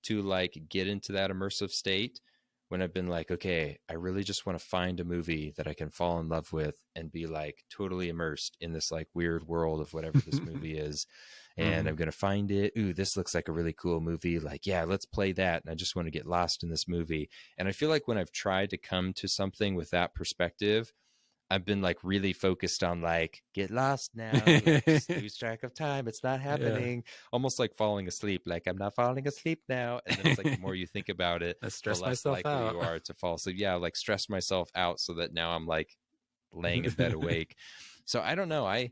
to like get into that immersive state, when I've been like, okay, I really just want to find a movie that I can fall in love with and be like totally immersed in this like weird world of whatever this movie is. And Mm-hmm. I'm going to find it. Ooh, this looks like a really cool movie. Like, yeah, let's play that. And I just want to get lost in this movie. And I feel like when I've tried to come to something with that perspective, I've been like really focused on like get lost now, like just lose track of time. It's not Yeah. happening. Almost like falling asleep. Like I'm not falling asleep now. And then it's like the more you think about it, I the stress less myself likely out. you are to fall asleep. Yeah, like stress myself out so that now I'm like laying in bed awake. So I don't know. I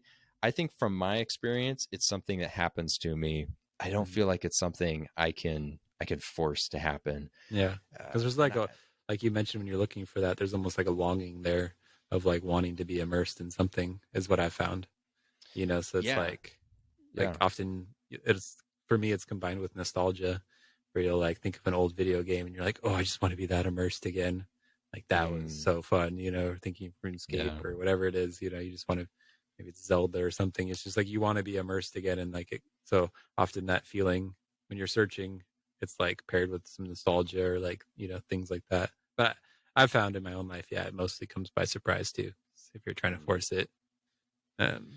think from my experience, it's something that happens to me. I don't Mm. feel like it's something I can force to happen. Yeah, because there's And like a, like you mentioned, when you're looking for that, there's almost like a longing there of like wanting to be immersed in something, is what I found. So it's yeah, like yeah. often it's, for me, it's combined with nostalgia, where you'll like think of an old video game and you're like, oh, I just want to be that immersed again. Like that was Mm, so fun, or thinking of yeah. RuneScape or whatever it is, you just want to, maybe it's Zelda or something. It's just like you want to be immersed again, and like it, so often that feeling when you're searching, it's like paired with some nostalgia or like things like that. But I've found in my own life, yeah, it mostly comes by surprise too. If you're trying to Mm. force it, um,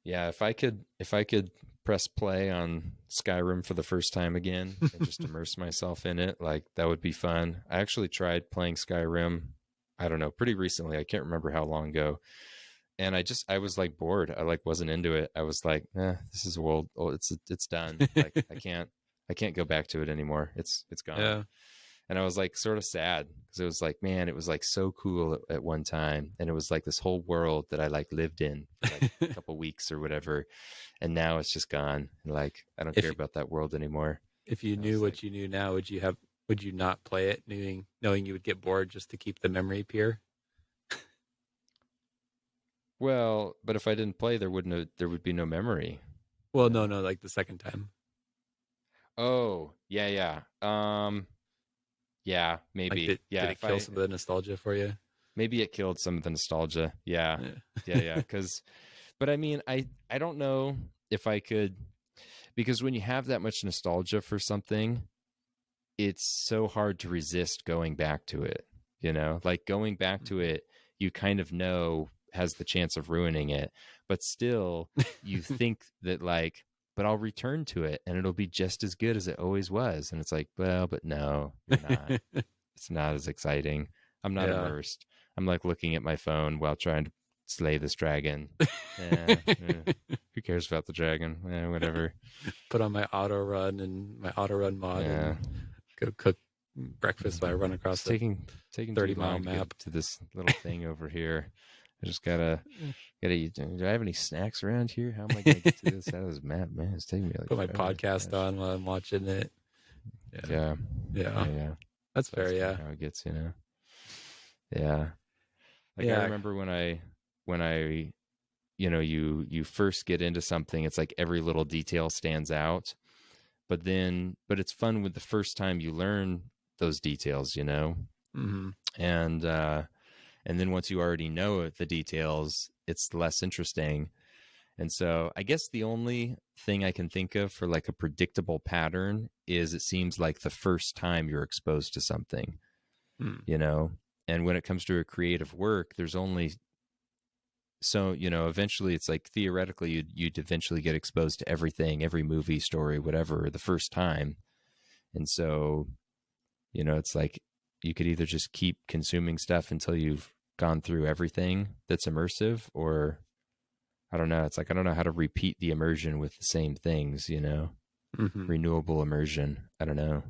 Yeah, if I could press play on Skyrim for the first time again and just immerse myself in it, like that would be fun. I actually tried playing Skyrim, I don't know, pretty recently. I can't remember how long ago. And I was like bored. I like wasn't into it. I was like, this is old. Oh, it's done. Like I can't go back to it anymore. It's gone. yeah. And I was like sort of sad because it was like, man, it was like so cool at one time, and it was like this whole world that I like lived in for like a couple weeks or whatever, and now it's just gone. And like I don't care if about that world anymore. if you I knew was like, what you knew now, would you not play it, knowing you would get bored just to keep the memory pure? well, but if I didn't play, there would be no memory, you Well, no, know. no, like the second time. Oh yeah, yeah. Yeah, Like maybe. did Yeah, it if kill I some of the nostalgia for you? maybe it killed some of the nostalgia. Yeah, yeah, yeah. Yeah. Because, but I mean, I don't know if I could, because when you have that much nostalgia for something, it's so hard to resist going back to it. Like going back to Mhm. it, you kind of know has the chance of ruining it, but still you think that like, but I'll return to it and it'll be just as good as it always was. And it's like, well, but no, you're not. It's not as exciting. I'm not Yeah. immersed. I'm like looking at my phone while trying to slay this dragon. Who cares about the dragon? Whatever. Put on my auto run and my auto run mod Yeah. and go cook breakfast while I run across It's a taking too 30-mile long to get map. to this little thing over here. I just gotta eat. Do I have any snacks around here? How am I gonna get to this out of this map, man? It's taking me like Put my forever. podcast Gosh. on while I'm watching it. Yeah. Yeah. Yeah. Yeah, yeah. That's So that's fair, kind of yeah. how it gets, Yeah. Like I Yeah. remember when I you first get into something, it's like every little detail stands out. But it's fun with the first time you learn those details. Hmm. And then once you already know the details, it's less interesting. And so I guess the only thing I can think of for like a predictable pattern is it seems like the first time you're exposed to something, Mm. you know? And when it comes to a creative work, there's only so, eventually it's like theoretically you'd eventually get exposed to everything, every movie, story, whatever, the first time. And so, it's like you could either just keep consuming stuff until you've gone through everything that's immersive, or I don't know. It's like I don't know how to repeat the immersion with the same things. Hmm. Renewable immersion. I don't know.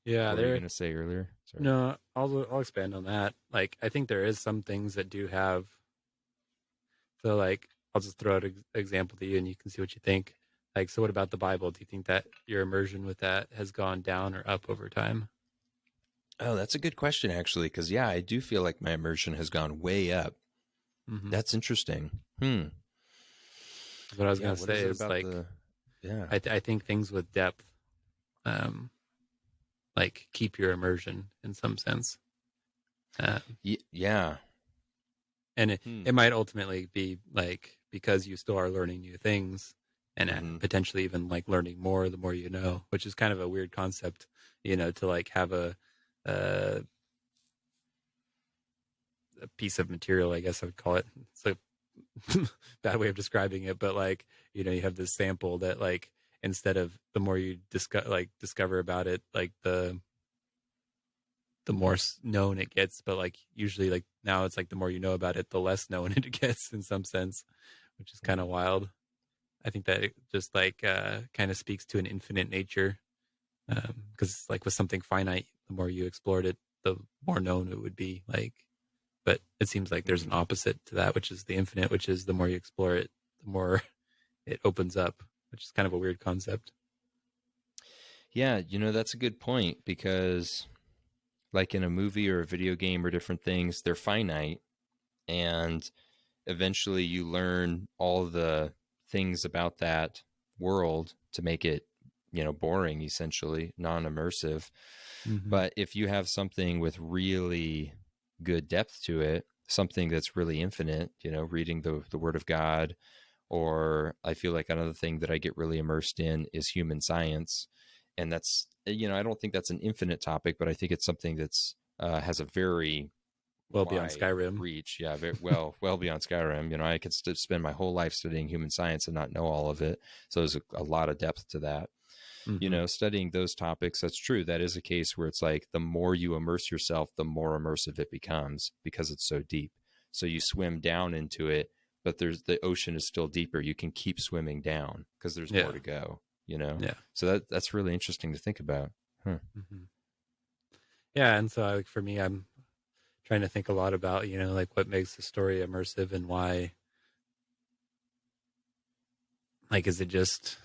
Yeah, What were you gonna say earlier? Sorry. no, I'll expand on that. Like, I think there is some things that do have. So, like, I'll just throw out an example to you, and you can see what you think. Like, so what about the Bible? Do you think that your immersion with that has gone down or up over time? Oh, that's a good question, actually, because yeah, I do feel like my immersion has gone way up. Hmm. That's interesting. Hmm. What I was Yeah. gonna What is say it is about like, the? Yeah. I think things with depth, um, like keep your immersion in some sense. Um, Yeah. and Hmm. it might ultimately be like because you still are learning new things and Mm-hmm. potentially even like learning more the more you know, which is kind of a weird concept, to like have a, a piece of material, I guess I would call it. It's a bad way of describing it, but like, you have this sample that like, instead of the more you discover about it, like the more known it gets, but like usually like now it's like the more you know about it, the less known it gets in some sense, which is kind of wild. I think that it just like kind of speaks to an infinite nature, because like with something finite, the more you explored it, the more known it would be. Like, but it seems like there's an opposite to that, which is the infinite, which is the more you explore it, the more it opens up, which is kind of a weird concept. Yeah, that's a good point because, like in a movie or a video game or different things, they're finite, and eventually you learn all the things about that world to make it, boring, essentially, non immersive. Mm-hmm. But if you have something with really good depth to it, something that's really infinite, reading the Word of God, or I feel like another thing that I get really immersed in is human science. And that's, I don't think that's an infinite topic, but I think it's something that's has a very Well beyond wide Skyrim. reach. Yeah, very well beyond Skyrim. I could spend my whole life studying human science and not know all of it. So there's a lot of depth to that. Mm-hmm. Studying those topics, that's true. That is a case where it's like the more you immerse yourself, the more immersive it becomes because it's so deep. So you swim down into it, but the ocean is still deeper. You can keep swimming down because there's Yeah. more to go, Yeah. So that's really interesting to think about. Huh. Mm-hmm. Yeah, and so like for me, I'm trying to think a lot about like what makes the story immersive and why. Like, is it just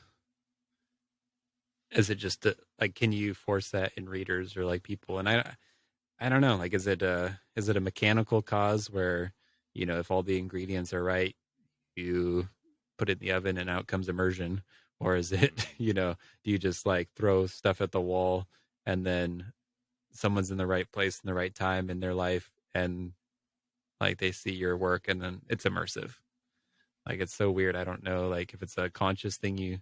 like can you force that in readers or like people? And I don't know. Like, is it a mechanical cause where if all the ingredients are right, you put it in the oven and out comes immersion, or is it do you just like throw stuff at the wall and then someone's in the right place in the right time in their life and like they see your work and then it's immersive. Like it's so weird. I don't know like if it's a conscious thing you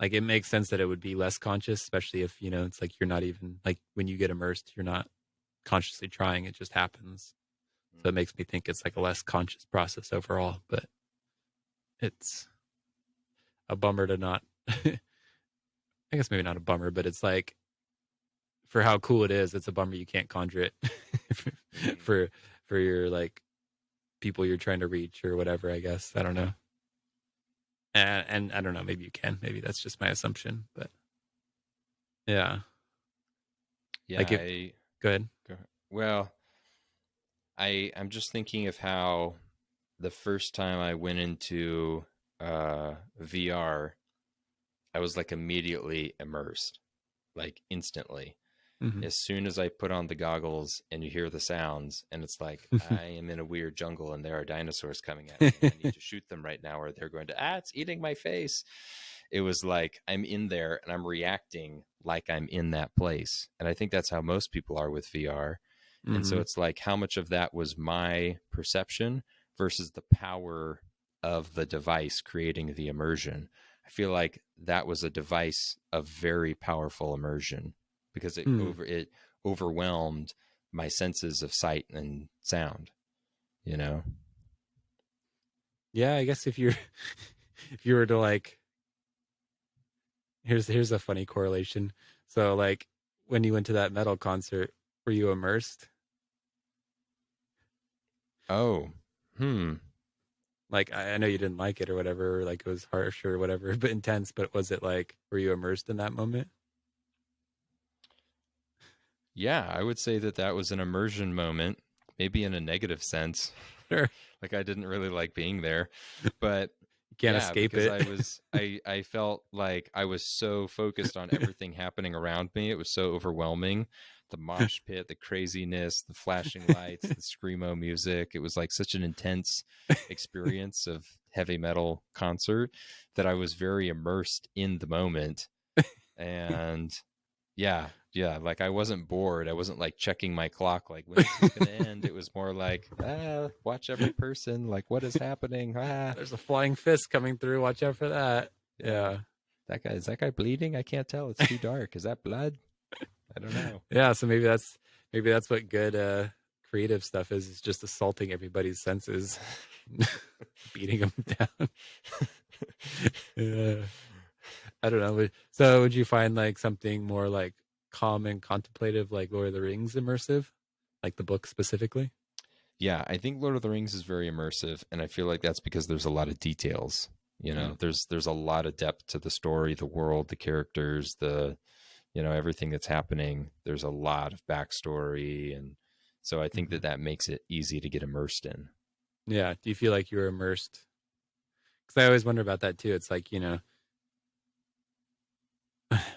like it makes sense that it would be less conscious, especially if it's like you're not even like when you get immersed, you're not consciously trying, it just happens. So it makes me think it's like a less conscious process overall, but it's a bummer to not I guess maybe not a bummer, but it's like for how cool it is, it's a bummer you can't conjure it for for your like people you're trying to reach or whatever, I guess. I don't know. And I don't know, maybe you can. Maybe that's just my assumption, but yeah. Yeah, Like if go ahead. well, I'm just thinking of how the first time I went into VR, I was like immediately immersed, like instantly. Mm-hmm. As soon as I put on the goggles and you hear the sounds, and it's like I am in a weird jungle and there are dinosaurs coming at me, and I need to shoot them right now, or they're going to it's eating my face. It was like I'm in there and I'm reacting like I'm in that place, and I think that's how most people are with VR. And so Mm-hmm. it's like how much of that was my perception versus the power of the device creating the immersion. I feel like that was a device of very powerful immersion because Hmm. it overwhelmed my senses of sight and sound, you know. Yeah, I guess if you're if you were to like here's a funny correlation. So like when you went to that metal concert, were you immersed? Oh. Like I know you didn't like it or whatever, or like it was harsh or whatever, but intense, but was it like were you immersed in that moment? Yeah, I would say that that was an immersion moment, maybe in a negative sense. Sure. Like I didn't really like being there, but You can't yeah, escape because it. I felt like I was so focused on everything happening around me. It was so overwhelming. The mosh pit, the craziness, the flashing lights, the screamo music. It was like such an intense experience of heavy metal concert that I was very immersed in the moment. And yeah, like I wasn't bored. I wasn't like checking my clock, like when is this going to end? It was more like, watch every person, like what is happening? There's a flying fist coming through. Watch out for that. Yeah, Yeah. is that guy bleeding? I can't tell. It's too dark. Is that blood? I don't know. Yeah, so maybe that's what good creative stuff is just assaulting everybody's senses, beating them down. Yeah. I don't know. So would you find like something more like calm and contemplative, like Lord of the Rings immersive, like the book specifically? Yeah, I think Lord of the Rings is very immersive, and I feel like that's because there's a lot of details. You Mm. know, there's a lot of depth to the story, the world, the characters, the everything that's happening. There's a lot of backstory, and so I think Hmm. that makes it easy to get immersed in. Yeah. Do you feel like you're immersed? Because I always wonder about that too. It's like,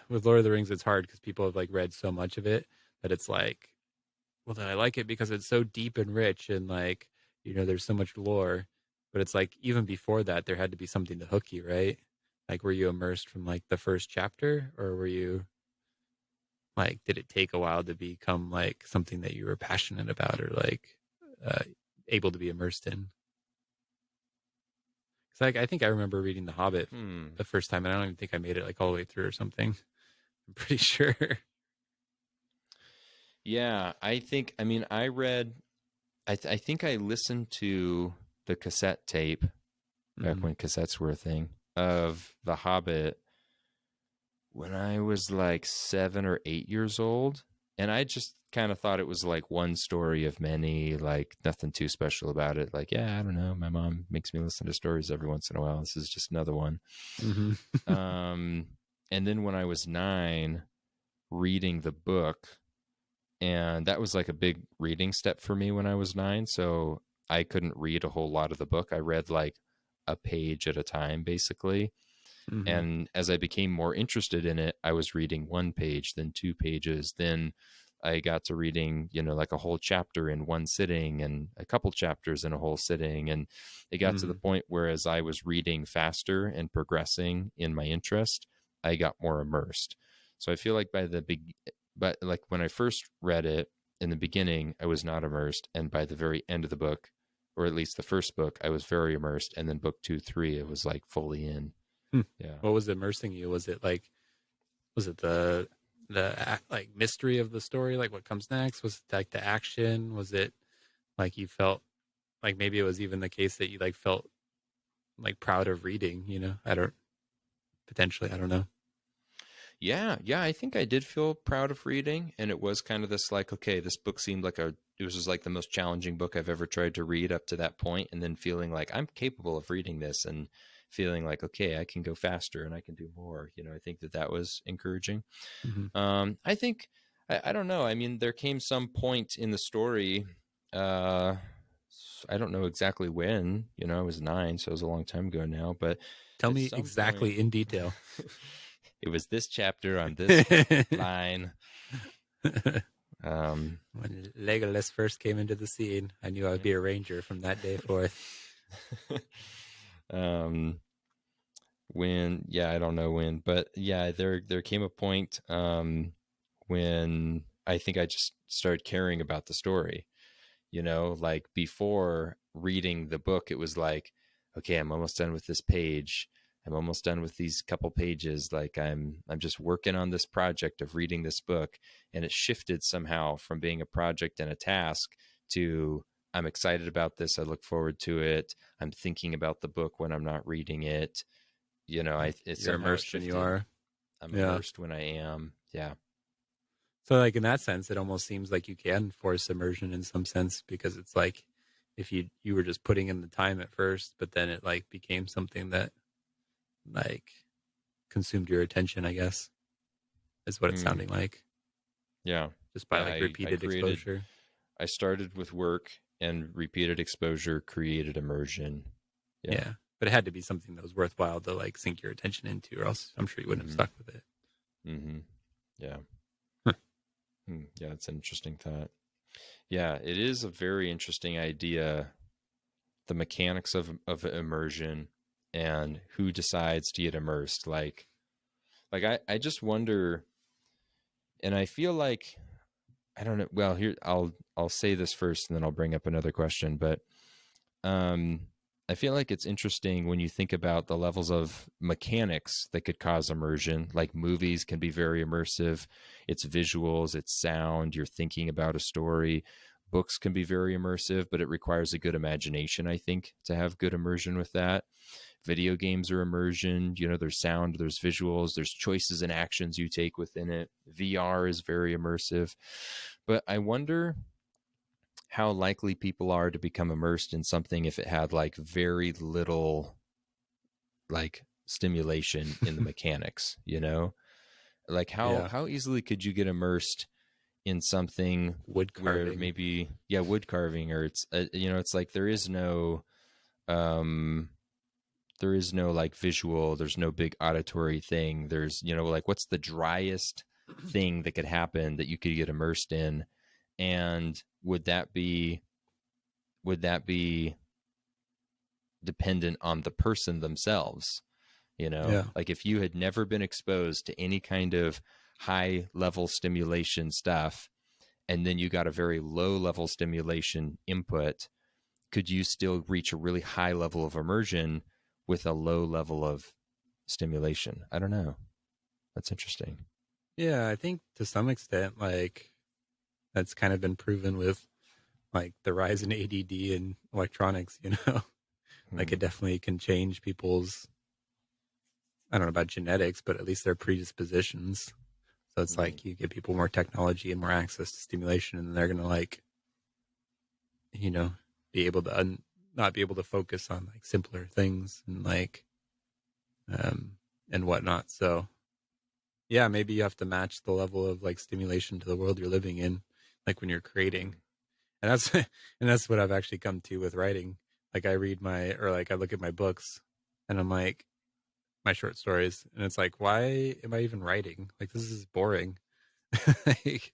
with Lord of the Rings, it's hard because people have like read so much of it that it's like, well, then I like it because it's so deep and rich and like, there's so much lore. But it's like even before that, there had to be something to hook you, right? Like, were you immersed from like the first chapter, or were you like, did it take a while to become like something that you were passionate about or like uh, able to be immersed in? Because like I think I remember reading The Hobbit Hmm. the first time, and I don't even think I made it like all the way through or something. I'm pretty sure. Yeah, I think. I mean, I read. I think I listened to the cassette tape back Hmm. when cassettes were a thing of The Hobbit when I was like 7 or 8 years old. And I just kind of thought it was like one story of many, like nothing too special about it. Like, yeah, I don't know. My mom makes me listen to stories every once in a while. This is just another one. Hmm. Um, and then when I was 9, reading the book, and that was like a big reading step for me when I was 9. So I couldn't read a whole lot of the book. I read like a page at a time, basically. Hmm. And as I became more interested in it, I was reading one page, then 2 pages. Then I got to reading, like a whole chapter in one sitting and a couple chapters in a whole sitting. And it got to the Hmm. point where as I was reading faster and progressing in my interest, I got more immersed. So I feel like but like when I first read it in the beginning, I was not immersed. And by the very end of the book, or at least the first book, I was very immersed. And then book 2, 3, it was like fully in. Hmm. Yeah. What was immersing you? Was it the like mystery of the story, like what comes next? Was it like the action? Was it like you felt like maybe it was even the case that you like felt like proud of reading? I don't potentially, I don't know. Yeah, yeah, I think I did feel proud of reading, and it was kind of this like, okay, this book seemed like it was just like the most challenging book I've ever tried to read up to that point, and then feeling like I'm capable of reading this, and feeling like, okay, I can go faster and I can do more. I think that was encouraging. Hmm. I think I don't know. I mean, there came some point in the story. Uh, I don't know exactly when. I was 9, so it was a long time ago now, but Tell at me some point. exactly in detail. It was this chapter on this line. Um, When Legolas first came into the scene, I knew I would yeah. be a ranger from that day forth. um, when, yeah, I don't know when, but yeah, there came a point when I think I just started caring about the story. Like before reading the book, it was like, okay, I'm almost done with this page. I'm almost done with these couple pages. Like I'm just working on this project of reading this book. And it shifted somehow from being a project and a task to I'm excited about this. I look forward to it. I'm thinking about the book when I'm not reading it. It You're somehow it immersed when you shifted. are. I'm Yeah. immersed when I am. Yeah. So like in that sense, it almost seems like you can force immersion in some sense because it's like if you were just putting in the time at first, but then it like became something that like consumed your attention, I guess, is what it's Hmm. sounding like. Yeah. Just by Yeah. like I repeated created exposure. I started with work and repeated exposure created immersion. Yeah. Yeah. But it had to be something that was worthwhile to like sink your attention into, or else I'm sure you wouldn't have Mm-hmm. stuck with it. Mm-hmm. Yeah. Huh. Yeah, it's an interesting thought. Yeah, it is a very interesting idea. The mechanics of immersion and who decides to get immersed. Like I just wonder, and I feel like I don't know. Well, here I'll say this first, and then I'll bring up another question. But Um, I feel like it's interesting when you think about the levels of mechanics that could cause immersion. Like movies can be very immersive. It's visuals, it's sound, you're thinking about a story. Books can be very immersive, but it requires a good imagination, I think, to have good immersion with that. video games are immersion. You know, there's sound, there's visuals, there's choices and actions you take within it. VR is very immersive. But I wonder how likely people are to become immersed in something if it had like very little like stimulation in the mechanics, you know? Like Yeah. how easily could you get immersed in something Wood where carving. maybe wood carving, or it's you know, it's like um there is no like visual, there's no big auditory thing, there's, you know, like what's the driest thing that could happen that you could get immersed in, and would that be dependent on the person themselves, you know? Yeah. Like if you had never been exposed to any kind of high level stimulation stuff, and then you got a very low level stimulation input, could you still reach a really high level of immersion with a low level of stimulation? I don't know. That's interesting. Yeah, I think to some extent, like that's kind of been proven with like the rise in ADD and electronics, you know, like Hmm. it definitely can change people's, I don't know about genetics, but at least their predispositions. So it's Hmm. like you give people more technology and more access to stimulation, and they're going to like, you know, be able to not be able to focus on like simpler things and like, um, and whatnot. So yeah, maybe you have to match the level of like stimulation to the world you're living in, like when you're creating. And that's and that's what I've actually come to with writing. Like I read my or like I look at my books and I'm like my short stories and it's like, why am I even writing? Like this is boring. Like,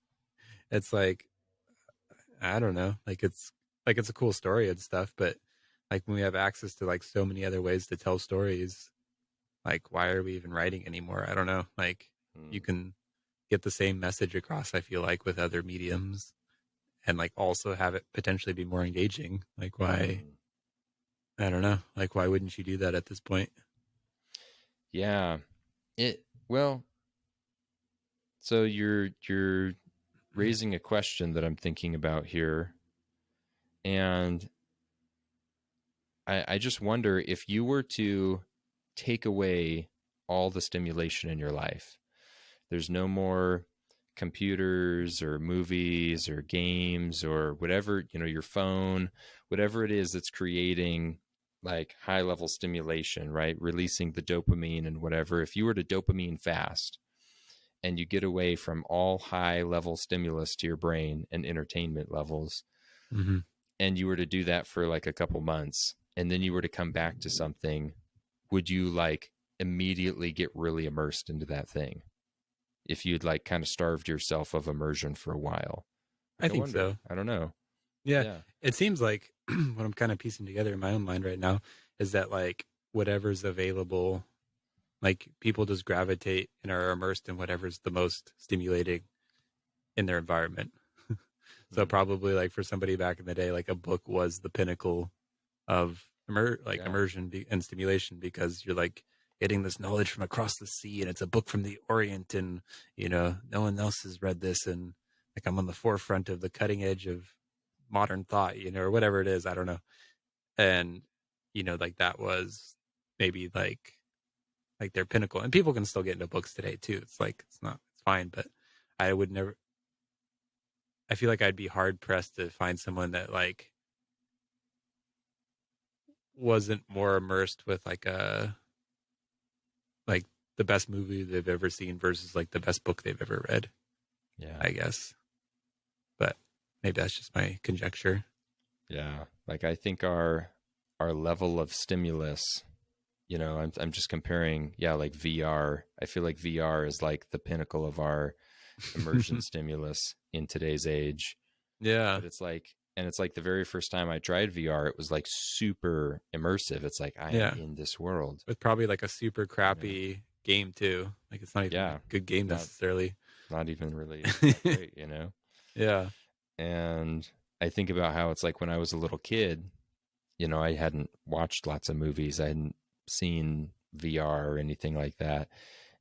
it's like I don't know. Like it's a cool story and stuff, but like when we have access to like so many other ways to tell stories, like why are we even writing anymore? I don't know. Like you Hmm. can get the same message across, I feel like, with other mediums and like also have it potentially be more engaging. Like why Hmm. I don't know. Like why wouldn't you do that at this point? Yeah. Well, so you're raising a question that I'm thinking about here, and I just wonder if you were to take away all the stimulation in your life. There's no more computers or movies or games or whatever, you know, your phone, whatever it is that's creating like high level stimulation, right? Releasing the dopamine and whatever. If you were to dopamine fast and you get away from all high level stimulus to your brain and entertainment levels, Mm-hmm. and you were to do that for like a couple months, and then you were to come back to something, would you like immediately get really immersed into that thing if you'd like kind of starved yourself of immersion for a while? I Like, I think wonder. so. I don't know. Yeah. Yeah. It seems like what I'm kind of piecing together in my own mind right now is that like whatever's available, like people just gravitate and are immersed in whatever's the most stimulating in their environment. So Hmm. probably like for somebody back in the day, like a book was the pinnacle of Yeah. immersion and stimulation because you're like getting this knowledge from across the sea and it's a book from the Orient and you know no one else has read this and like I'm on the forefront of the cutting edge of modern thought, you know, or whatever it is, I don't know. And you know, like that was maybe like their pinnacle. And people can still get into books today too. It's like it's fine, but I would never I feel like I'd be hard pressed to find someone that like wasn't more immersed with like the best movie they've ever seen versus like the best book they've ever read, Yeah. I guess. But maybe that's just my conjecture. Yeah. Like I think our level of stimulus, you know, I'm just comparing, yeah, like VR. I feel like VR is like the pinnacle of our immersion stimulus in today's age. Yeah. But it's like, and it's like the very first time I tried VR, it was like super immersive. It's like I am Yeah. in this world, With probably like a super you know? crappy game too. Like it's not even a Yeah. good game Not necessarily. not even really that great, you know? Yeah. And I think about how it's like when I was a little kid, you know, I hadn't watched lots of movies. I hadn't seen VR or anything like that.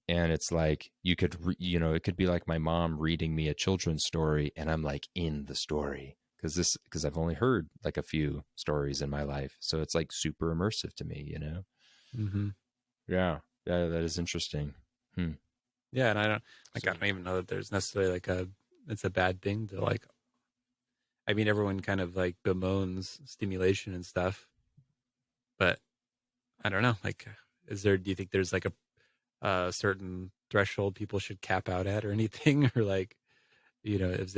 And it's like you could, you know, it could be like my mom reading me a children's story, and I'm like in the story because I've only heard like a few stories in my life, so it's like super immersive to me, you know. Mm-hmm. Yeah, that is interesting. Hmm. Yeah, and I So don't even know that there's necessarily like it's a bad thing to like. I mean, everyone kind of like bemoans stimulation and stuff, but I don't know. Like, do you think there's like a certain threshold people should cap out at or anything? Or like, do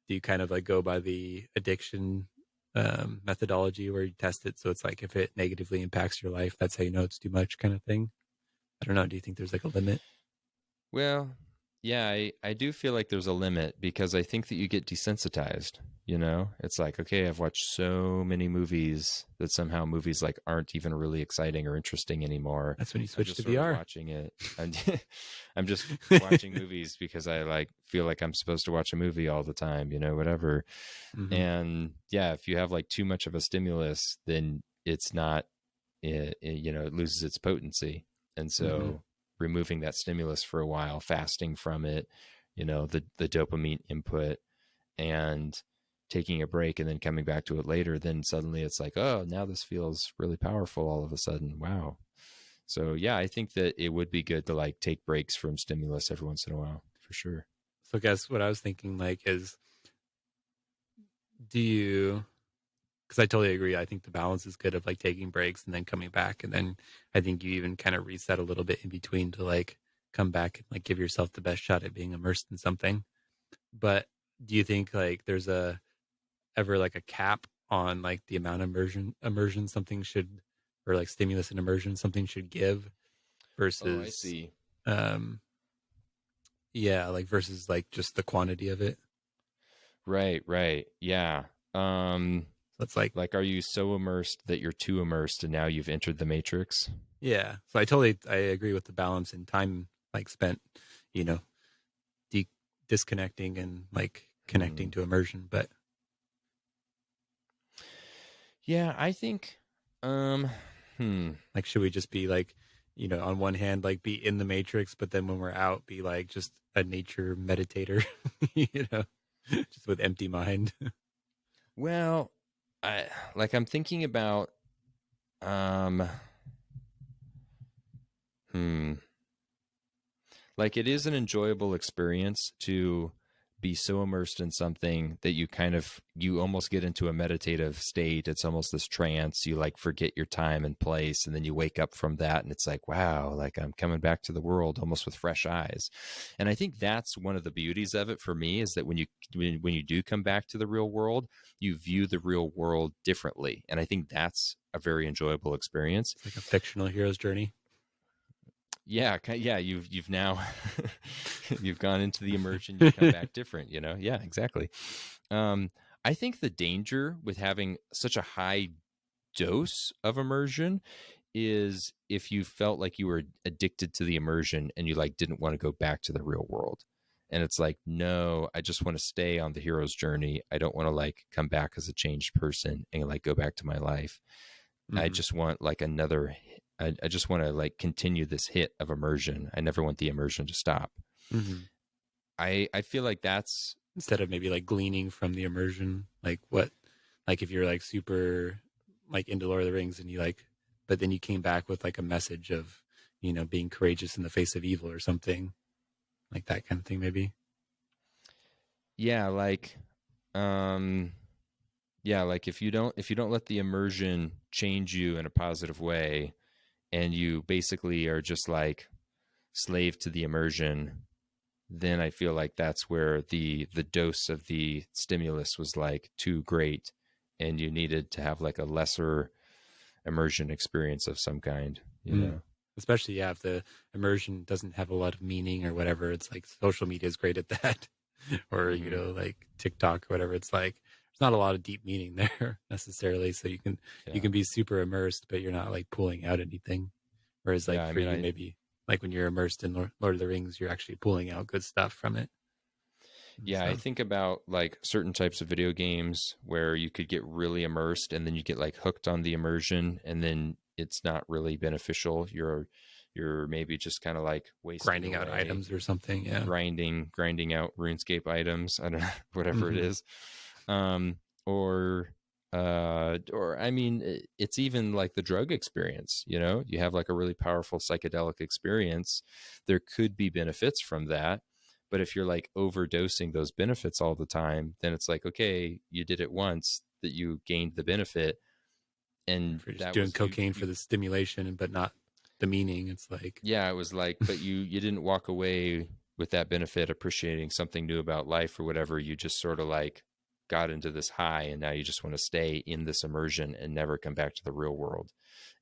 you kind of like go by the addiction methodology where you test it? So it's like if it negatively impacts your life, that's how you know it's too much kind of thing. I don't know. Do you think there's like a limit? well, yeah, I do feel like there's a limit because I think that you get desensitized. You know, it's like, okay, I've watched so many movies that somehow movies like aren't even really exciting or interesting anymore. That's when you I'm switch just to sort of VR. watching it. I'm just watching movies because I like feel like I'm supposed to watch a movie all the time, you know, whatever. Mm-hmm. And yeah, if you have like too much of a stimulus, then it's not, you know, it loses its potency. And Mm-hmm. so removing that stimulus for a while, fasting from it, you know, the dopamine input, and taking a break and then coming back to it later, then suddenly it's like, oh, now this feels really powerful all of a sudden. Wow. So yeah, I think that it would be good to like take breaks from stimulus every once in a while, for sure. So, guess what I was thinking like is, do you? Because I totally agree. I think the balance is good of like taking breaks and then coming back, and then I think you even kind of reset a little bit in between to like come back and like give yourself the best shot at being immersed in something. But do you think like there's a ever like a cap on like the amount of immersion something should, or like stimulus and immersion something should give Oh, I versus see. um yeah, like versus like just the quantity of it. Right, right. Yeah. Um So it's like, like, are you so immersed that you're too immersed and now you've entered the matrix? yeah. So I agree with the balance in time like spent, you know, de- disconnecting and like Hmm. connecting to immersion. But Yeah, I think um hmm. like, should we just be like, on one hand, like be in the matrix, but then when we're out, be like just a nature meditator, just with empty mind. Well, I like I'm thinking about um hmm like it is an enjoyable experience to be so immersed in something that you almost get into a meditative state. It's almost this trance. You like forget your time and place, and then you wake up from that and it's like, wow, like I'm coming back to the world almost with fresh eyes. And I think that's one of the beauties of it for me, is that when you do come back to the real world, you view the real world differently. And I think that's a very enjoyable experience. It's like a fictional hero's journey. Yeah, yeah, you've now you've gone into the immersion, you've come back different, you know. Yeah, exactly. um I think the danger with having such a high dose of immersion is if you felt like you were addicted to the immersion and you like didn't want to go back to the real world. And it's like, no, I just want to stay on the hero's journey. I don't want to like come back as a changed person and like go back to my life. I Mm-hmm. just want like I just want to like continue this hit of immersion. I never want the immersion to stop. Mm-hmm. I feel like that's Instead of maybe like gleaning from the immersion, like what, like if you're like super like into Lord of the Rings and you like, but then you came back with like a message of, being courageous in the face of evil or something like that kind of thing, maybe. yeah, like um yeah, like if you don't let the immersion change you in a positive way, and you basically are just like slave to the immersion, then I feel like that's where the dose of the stimulus was like too great, and you needed to have like a lesser immersion experience of some kind, you Mm. know. Especially, yeah, if the immersion doesn't have a lot of meaning or whatever. It's like social media is great at that, or Hmm. like TikTok or whatever. It's like there's not a lot of deep meaning there necessarily. So you Yeah. can be super immersed, but you're not like pulling out anything. Whereas Yeah, like I for mean, you, I maybe like when you're immersed in Lord of the Rings, you're actually pulling out good stuff from it. And yeah, I so think about like certain types of video games where you could get really immersed and then you get like hooked on the immersion, and then it's not really beneficial. You're maybe just kind of like wasting grinding out away, items or something. Yeah. grinding out RuneScape items. I don't know, whatever it Hmm. is. Um or Or I mean, it's even like the drug experience. You have like a really powerful psychedelic experience. There could be benefits from that, but if you're like overdosing those benefits all the time, then it's like, okay, you did it once that you gained the benefit, and If you're just that doing was you. cocaine for the stimulation, but not the meaning, it's like, Yeah, it was like, but you didn't walk away with that benefit appreciating something new about life or whatever. You just sort of like got into this high, and now you just want to stay in this immersion and never come back to the real world.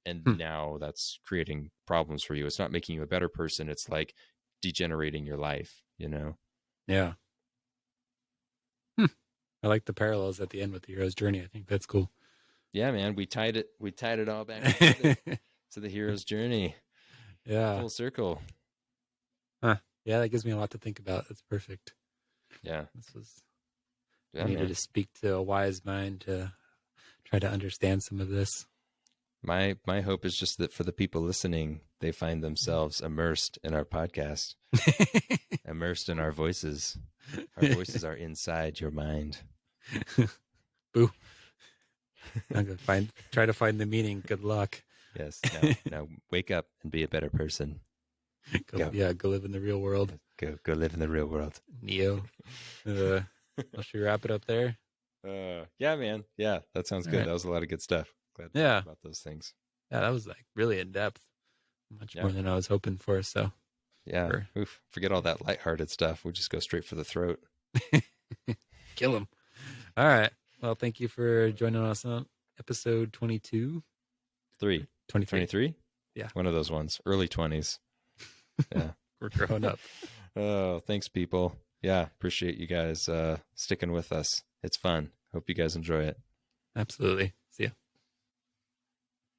And now that's creating problems for you. It's not making you a better person. It's like degenerating your life. yeah. I like the parallels at the end with the hero's journey. I think that's cool. Yeah, man, we tied it all back together to the hero's journey. Yeah. Full circle. Huh. Yeah, that gives me a lot to think about. That's perfect. Yeah. This was Yeah, I needed man. to speak to a wise mind to try to understand some of this. My hope is just that for the people listening, they find themselves immersed in our podcast, immersed in our voices. Our voices are inside your mind. Boo. I'm gonna try to find the meaning. Good luck. Yes. Now wake up and be a better person. Go live in the real world. Go live in the real world. Neo. Should we wrap it up there? Yeah, man. Yeah, that sounds good. Right. That was a lot of good stuff. Glad to talk about those things. Yeah, that was like really in depth. Much more than I was hoping for. So yeah. Oof. Forget all that lighthearted stuff. We'll just go straight for the throat. Kill him. All right. Well, thank you for joining us on episode 22. 23? Yeah. One of those ones. Early 20s. Yeah. We're growing up. Oh, thanks, people. Yeah. Appreciate you guys sticking with us. It's fun. Hope you guys enjoy it. Absolutely. See ya.